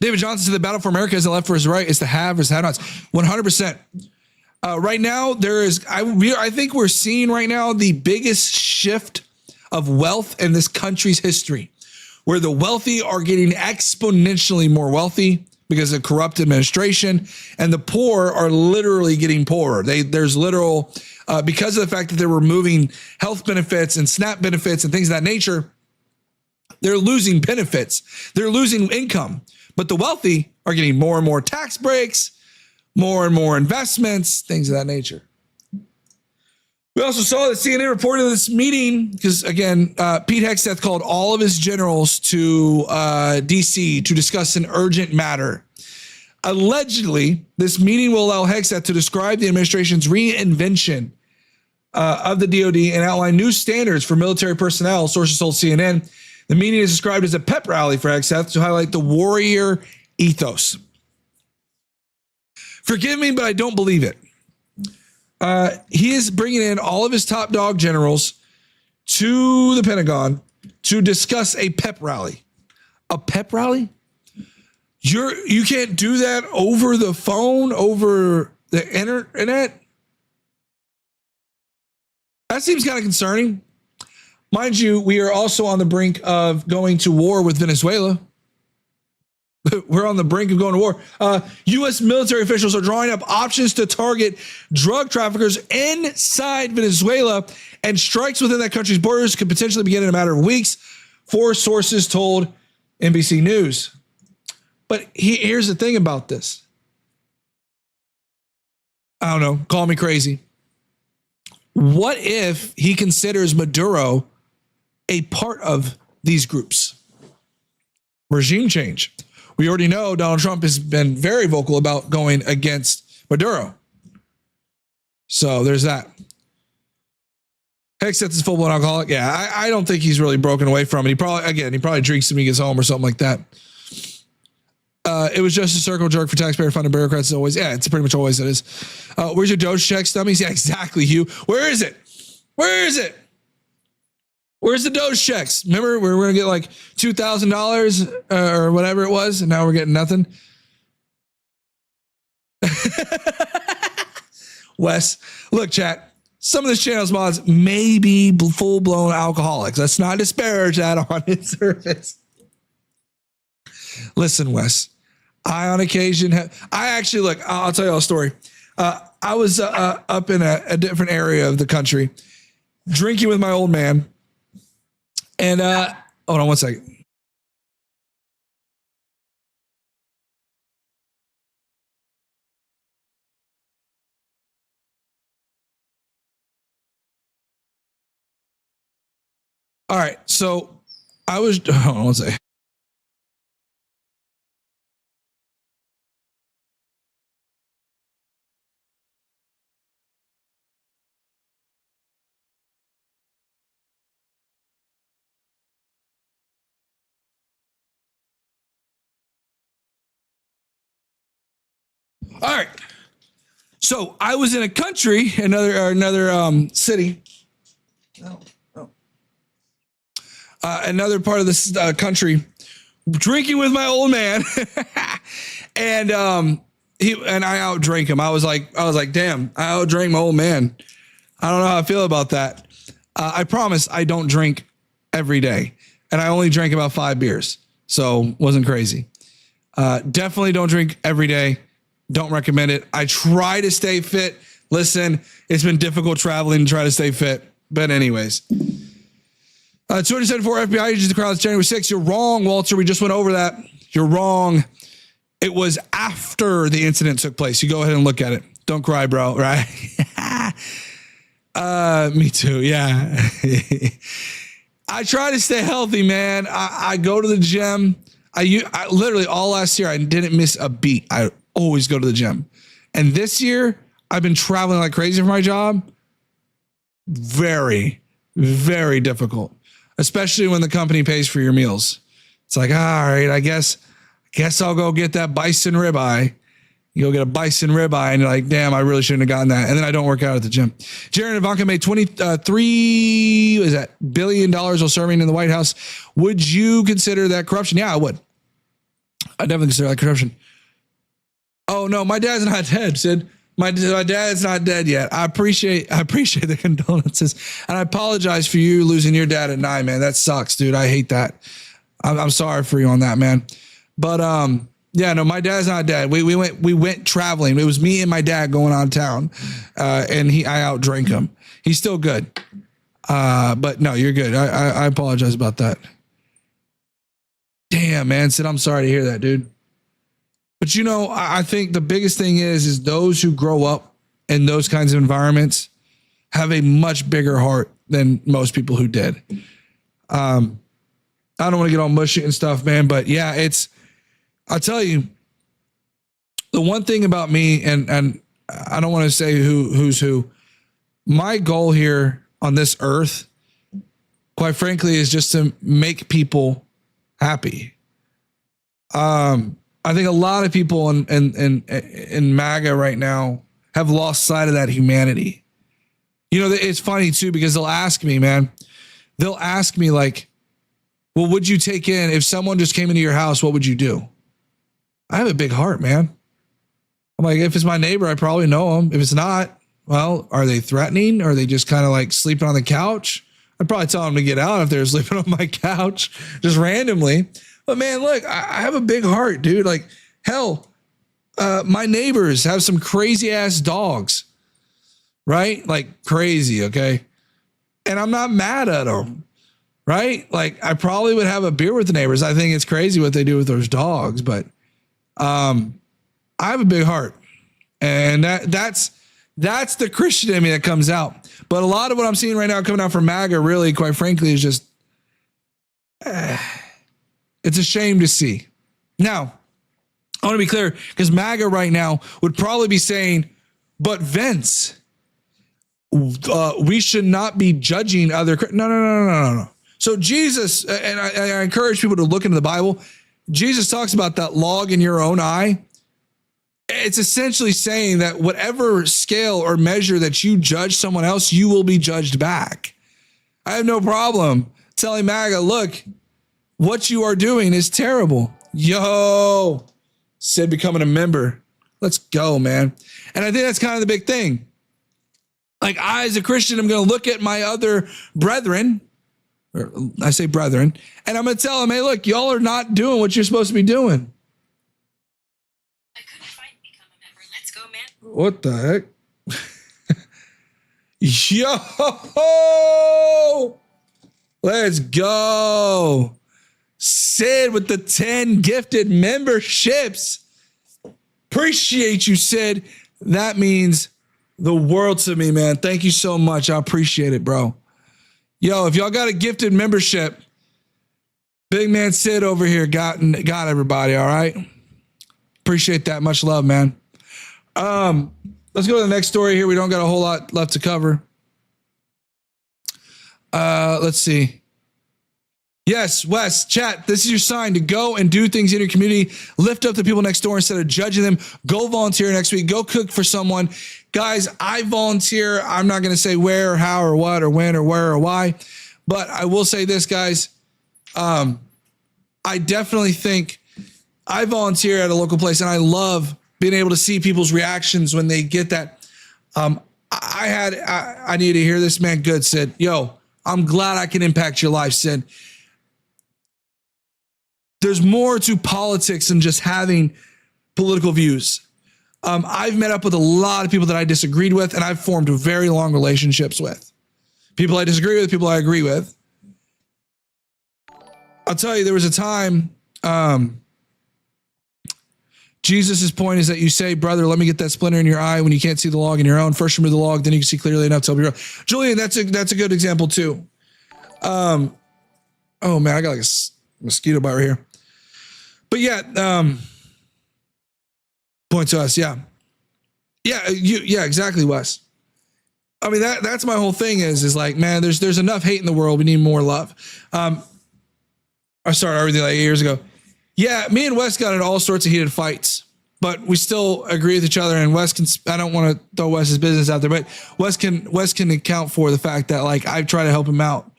David Johnson said the battle for America isn't left versus right. It's the have versus have-nots. 100%. Right now, I think we're seeing right now the biggest shift of wealth in this country's history, where the wealthy are getting exponentially more wealthy because of corrupt administration, and the poor are literally getting poorer. There's literal, because of the fact that they're removing health benefits and SNAP benefits and things of that nature, they're losing benefits. They're losing income. But the wealthy are getting more and more tax breaks, more and more investments, things of that nature. We also saw that CNN reported this meeting because, again, Pete Hegseth called all of his generals to D.C. to discuss an urgent matter. Allegedly, this meeting will allow Hegseth to describe the administration's reinvention of the DOD and outline new standards for military personnel, sources told CNN. The meeting is described as a pep rally for Hegseth to highlight the warrior ethos. Forgive me, but I don't believe it. He is bringing in all of his top dog generals to the Pentagon to discuss a pep rally. A pep rally? You can't do that over the phone, over the internet? That seems kind of concerning. Mind you, we are also on the brink of going to war with Venezuela. We're on the brink of going to war. U.S. military officials are drawing up options to target drug traffickers inside Venezuela, and strikes within that country's borders could potentially begin in a matter of weeks, 4 sources told NBC News. But here's the thing about this. I don't know, call me crazy. What if he considers Maduro a part of these groups? Regime change. We already know Donald Trump has been very vocal about going against Maduro. So there's that. Except he's full-blown alcoholic. Yeah, I don't think he's really broken away from it. He probably drinks when he gets home or something like that. It was just a circle jerk for taxpayer-funded bureaucrats. It's always, it's pretty much always it is. Where's your Doge check, dummies? Yeah, exactly, Hugh. Where is it? Where is it? Where's the Doge checks? Remember, we were going to get like $2,000 or whatever it was, and now we're getting nothing. Wes, look, chat. Some of this channel's mods may be full-blown alcoholics. Let's not disparage that on its surface. Listen, Wes, I on occasion I'll tell you a story. I was up in a different area of the country drinking with my old man. And hold on one second. All right, so I was hold on one second. All right. So I was in a country, another city, another part of this country, drinking with my old man, and I outdrank him. I was like, damn, I outdrank my old man. I don't know how I feel about that. I promise I don't drink every day, and I only drank about 5 beers, so wasn't crazy. Definitely don't drink every day. Don't recommend it. I try to stay fit. Listen, it's been difficult traveling to try to stay fit. But anyways, 274 FBI agents across January 6th. You're wrong, Walter. We just went over that. You're wrong. It was after the incident took place. You go ahead and look at it. Don't cry, bro. Right? Me too. Yeah. I try to stay healthy, man. I go to the gym. I literally all last year, I didn't miss a beat. I always go to the gym. And this year, I've been traveling like crazy for my job. Very, very difficult, especially when the company pays for your meals. It's like, all right, I guess I'll go get that bison ribeye. You go get a bison ribeye, and you're like, damn, I really shouldn't have gotten that. And then I don't work out at the gym. Jared and Ivanka made $23 billion while serving in the White House. Would you consider that corruption? Yeah, I would. I definitely consider that corruption. Oh no, my dad's not dead, Sid. My dad's not dead yet. I appreciate the condolences, and I apologize for you losing your dad at 9, man. That sucks, dude. I hate that. I'm sorry for you on that, man. But yeah, no, my dad's not dead. We went traveling. It was me and my dad going on town, and I outdrank him. He's still good, but no, you're good. I apologize about that. Damn, man, Sid, I'm sorry to hear that, dude. But you know, I think the biggest thing is those who grow up in those kinds of environments have a much bigger heart than most people who did. I don't want to get all mushy and stuff, man, but yeah, I'll tell you, the one thing about me, and I don't want to say who's who, my goal here on this earth, quite frankly, is just to make people happy. I think a lot of people in MAGA right now have lost sight of that humanity. You know, it's funny too, because they'll ask me, like, well, would you take in, if someone just came into your house, what would you do? I have a big heart, man. I'm like, if it's my neighbor, I probably know them. If it's not, well, are they threatening? Are they just kind of like sleeping on the couch? I'd probably tell them to get out if they're sleeping on my couch just randomly. But man, look, I have a big heart, dude. Like, hell, my neighbors have some crazy ass dogs, right? Like crazy, okay? And I'm not mad at them, right? Like, I probably would have a beer with the neighbors. I think it's crazy what they do with those dogs, but I have a big heart, and that's the Christian in me that comes out. But a lot of what I'm seeing right now coming out from MAGA, really, quite frankly, is just, it's a shame to see. Now, I want to be clear, because MAGA right now would probably be saying, but Vince, we should not be judging other. No. So Jesus, and I encourage people to look into the Bible. Jesus talks about that log in your own eye. It's essentially saying that whatever scale or measure that you judge someone else, you will be judged back. I have no problem telling MAGA, look, what you are doing is terrible. Yo, Sid becoming a member. Let's go, man. And I think that's kind of the big thing. Like, I, as a Christian, I'm going to look at my other brethren, or I say brethren, and I'm going to tell them, hey, look, y'all are not doing what you're supposed to be doing. I couldn't find become a member. Let's go, man. What the heck? Yo, let's go. Sid with the 10 gifted memberships. Appreciate you, Sid. That means the world to me, man. Thank you so much. I appreciate it, bro. Yo, if y'all got a gifted membership, big man Sid over here got everybody, all right? Appreciate that. Much love, man. Let's go to the next story here. We don't got a whole lot left to cover. Let's see. Yes, Wes, chat, this is your sign to go and do things in your community. Lift up the people next door instead of judging them. Go volunteer next week. Go cook for someone. Guys, I volunteer. I'm not going to say where or how or what or when or where or why, but I will say this, guys. I definitely think I volunteer at a local place, and I love being able to see people's reactions when they get that. I need to hear this, man. Good, Sid. Yo, I'm glad I can impact your life, Sid. There's more to politics than just having political views. I've met up with a lot of people that I disagreed with, and I've formed very long relationships with. People I disagree with, people I agree with. I'll tell you, there was a time, Jesus' point is that you say, brother, let me get that splinter in your eye when you can't see the log in your own. First remove the log, then you can see clearly enough to help you. Julian, that's a good example too. Oh man, I got like a mosquito bite right here. But yeah, point to us. Yeah, exactly, Wes. I mean, that's my whole thing is like, man, there's enough hate in the world. We need more love. I started everything like 8 years ago. Yeah, me and Wes got in all sorts of heated fights, but we still agree with each other. And Wes can, I don't want to throw Wes's business out there, but Wes can account for the fact that like I try to help him out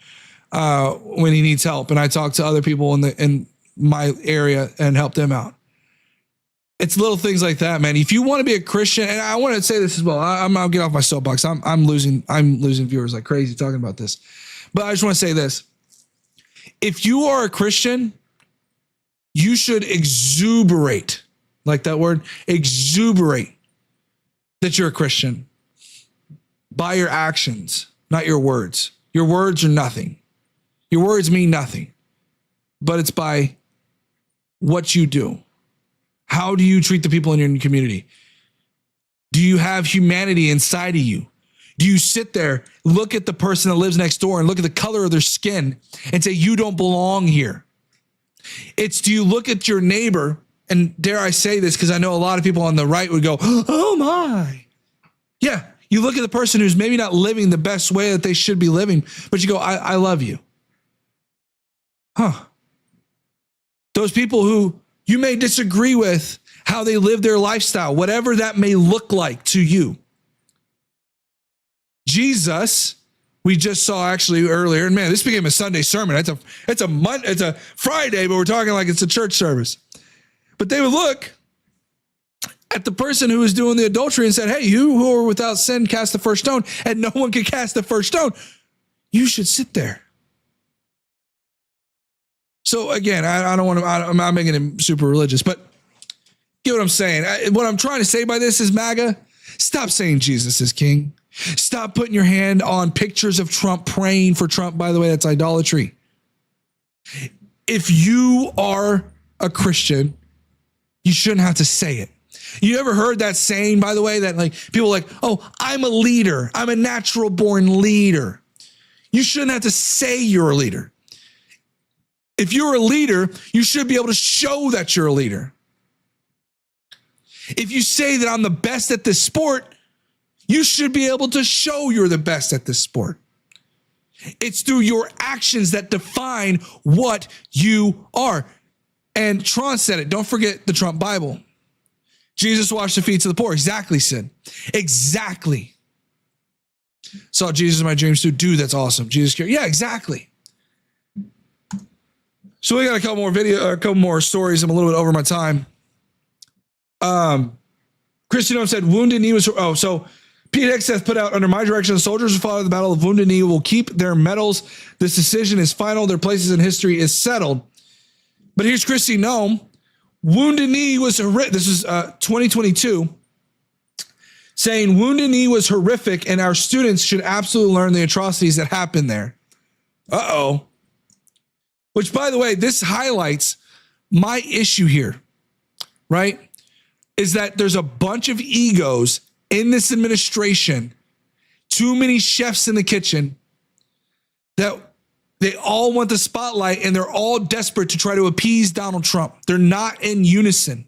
when he needs help, and I talk to other people in my area and help them out. It's little things like that, man. If you want to be a Christian, and I want to say this as well, I'll get off my soapbox. I'm losing viewers like crazy talking about this, but I just want to say this: if you are a Christian, you should exuberate, like that word, exuberate, that you're a Christian by your actions, not your words. Your words are nothing. Your words mean nothing, but it's by what you do. How do you treat the people in your community? Do you have humanity inside of you? Do you sit there, look at the person that lives next door and look at the color of their skin and say, you don't belong here? It's, do you look at your neighbor, and dare I say this, because I know a lot of people on the right would go, oh my. Yeah, you look at the person who's maybe not living the best way that they should be living, but you go, I love you. Huh. Those people who you may disagree with how they live their lifestyle, whatever that may look like to you. Jesus, we just saw actually earlier, and man, this became a Sunday sermon. It's a Friday, but we're talking like it's a church service. But they would look at the person who was doing the adultery and said, hey, you who are without sin, cast the first stone, and no one could cast the first stone. You should sit there. So again, I don't want to, I'm not making him super religious, but get what I'm saying. What I'm trying to say by this is, MAGA, stop saying Jesus is king. Stop putting your hand on pictures of Trump, praying for Trump. By the way, that's idolatry. If you are a Christian, you shouldn't have to say it. You ever heard that saying, by the way, that like people are like, oh, I'm a leader. I'm a natural born leader. You shouldn't have to say you're a leader. If you're a leader, you should be able to show that you're a leader. If you say that I'm the best at this sport, you should be able to show you're the best at this sport. It's through your actions that define what you are. And Tron said it. Don't forget the Trump Bible. Jesus washed the feet of the poor. Exactly, Sid. Exactly. Saw Jesus in my dreams too. Dude, that's awesome. Jesus cared. Yeah, exactly. So we got a couple more stories. I'm a little bit over my time. Christian said Wounded Knee was, so Pete Hegseth put out, under my direction, the soldiers who fought at the Battle of Wounded Knee will keep their medals. This decision is final. Their places in history is settled. But here's Christy Nome. Wounded Knee was horrific. This is 2022. Saying Wounded Knee was horrific and our students should absolutely learn the atrocities that happened there. Uh-oh. Which, by the way, this highlights my issue here, right? Is that there's a bunch of egos in this administration, too many chefs in the kitchen, that they all want the spotlight and they're all desperate to try to appease Donald Trump. They're not in unison.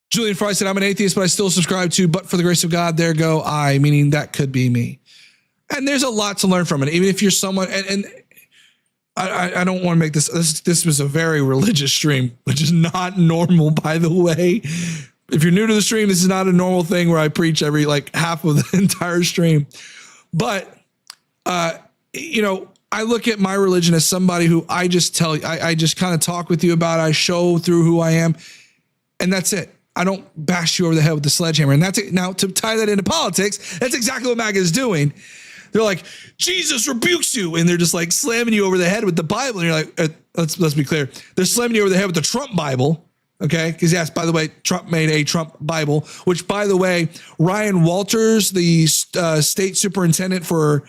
Julian Fry said, I'm an atheist, but I still subscribe to, but for the grace of God, there go I, meaning that could be me. And there's a lot to learn from it. Even if you're someone, and I don't want to make this was a very religious stream, which is not normal, by the way. If you're new to the stream, this is not a normal thing where I preach every like half of the entire stream. But, I look at my religion as somebody who I just kind of talk with you about, I show through who I am, and that's it. I don't bash you over the head with the sledgehammer. And that's it. Now, to tie that into politics, that's exactly what MAGA is doing. They're like, Jesus rebukes you. And they're just like slamming you over the head with the Bible. And you're like, let's be clear. They're slamming you over the head with the Trump Bible. Okay. Because yes, by the way, Trump made a Trump Bible, which, by the way, Ryan Walters, the state superintendent for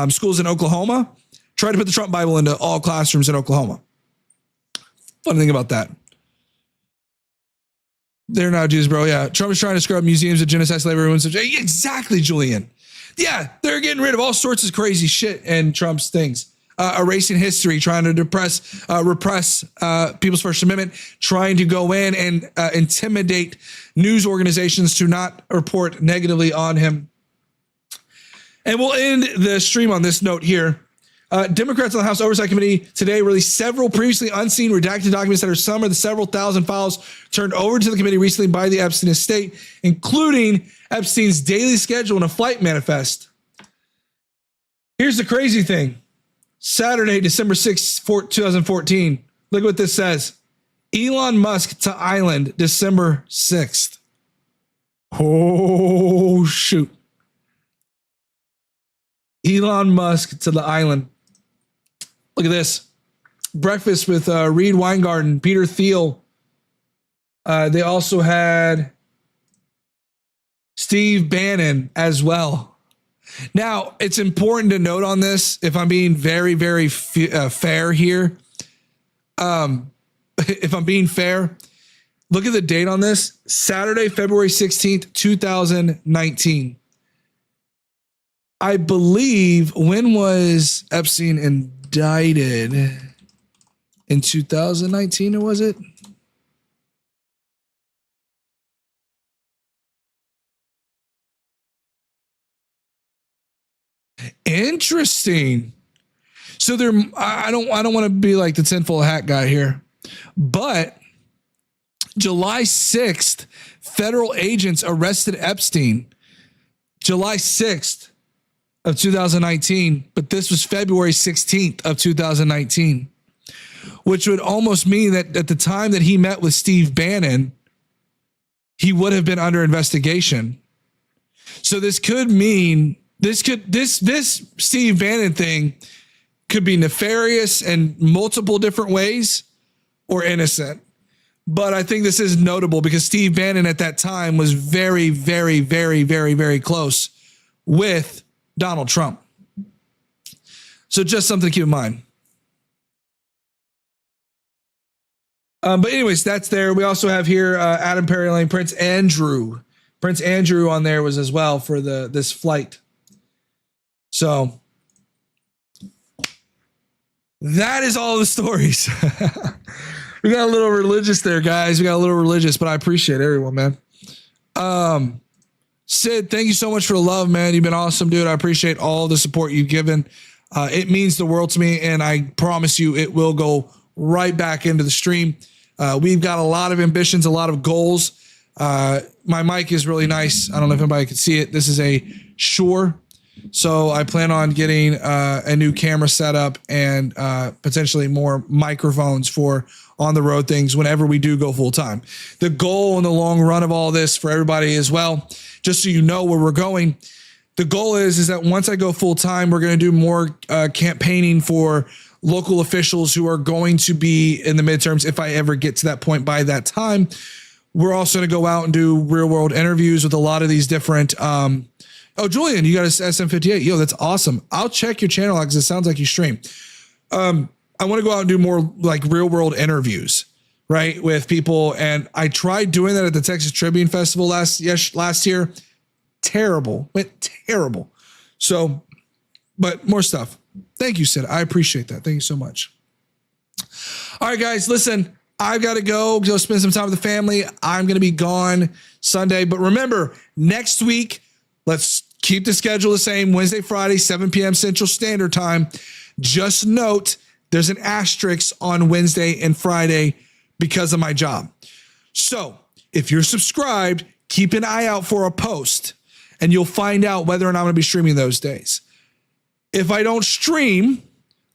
schools in Oklahoma, tried to put the Trump Bible into all classrooms in Oklahoma. Funny thing about that. They're not Jews, bro. Yeah. Trump is trying to scrub museums of genocide, slavery, and such. Exactly, Julian. Yeah. They're getting rid of all sorts of crazy shit and Trump's things. Erasing history, trying to repress People's First Amendment, trying to go in and intimidate news organizations to not report negatively on him. And we'll end the stream on this note here. Democrats on the House Oversight Committee today released several previously unseen redacted documents that are some of the several thousand files turned over to the committee recently by the Epstein estate, including Epstein's daily schedule and a flight manifest. Here's the crazy thing. Saturday, December 6th, 2014. Look what this says. Elon Musk to island, December 6th. Oh, shoot. Elon Musk to the island. Look at this. Breakfast with Reed Weingarten, Peter Thiel. They also had Steve Bannon as well. Now, it's important to note on this, if I'm being very, very fair here, if I'm being fair, look at the date on this. Saturday, February 16th, 2019. I believe, when was Epstein indicted? In 2019, or was it? Interesting. So I don't want to be like the tinfoil hat guy here, but July 6th, federal agents arrested Epstein, July 6th of 2019, but this was February 16th of 2019, which would almost mean that at the time that he met with Steve Bannon, he would have been under investigation. So this could mean this Steve Bannon thing could be nefarious in multiple different ways or innocent. But I think this is notable because Steve Bannon at that time was very, very, very, very, very close with Donald Trump. So just something to keep in mind. But anyways, that's there. We also have here Adam Perry Lane, Prince Andrew. Prince Andrew on there was as well for this flight. So that is all the stories. We got a little religious there, guys. We got a little religious, but I appreciate everyone, man. Sid, thank you so much for the love, man. You've been awesome, dude. I appreciate all the support you've given. It means the world to me, and I promise you it will go right back into the stream. We've got a lot of ambitions, a lot of goals. My mic is really nice. I don't know if anybody can see it. This is a Shure. So I plan on getting a new camera setup and potentially more microphones for on the road things whenever we do go full time. The goal in the long run of all this for everybody as well, just so you know where we're going, the goal is that once I go full time, we're going to do more campaigning for local officials who are going to be in the midterms. If I ever get to that point by that time, we're also going to go out and do real world interviews with a lot of these different, oh, Julian, you got a SM58. Yo, that's awesome. I'll check your channel out because it sounds like you stream. I want to go out and do more like real world interviews, right? With people. And I tried doing that at the Texas Tribune Festival last year. Terrible. Went terrible. So, but more stuff. Thank you, Sid. I appreciate that. Thank you so much. All right, guys, listen, I've got to go spend some time with the family. I'm going to be gone Sunday, but remember next week, let's keep the schedule the same. Wednesday, Friday, 7 p.m. Central Standard Time. Just note there's an asterisk on Wednesday and Friday because of my job. So if you're subscribed, keep an eye out for a post and you'll find out whether or not I'm going to be streaming those days. If I don't stream,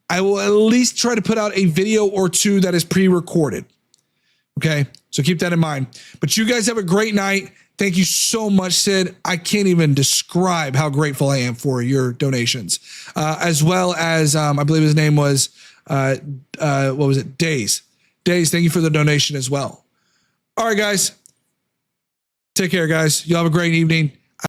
I will at least try to put out a video or two that is pre-recorded. Okay, so keep that in mind. But you guys have a great night. Thank you so much, Sid. I can't even describe how grateful I am for your donations, as well as I believe his name was, what was it? Days. Thank you for the donation as well. All right, guys. Take care, guys. Y'all have a great evening.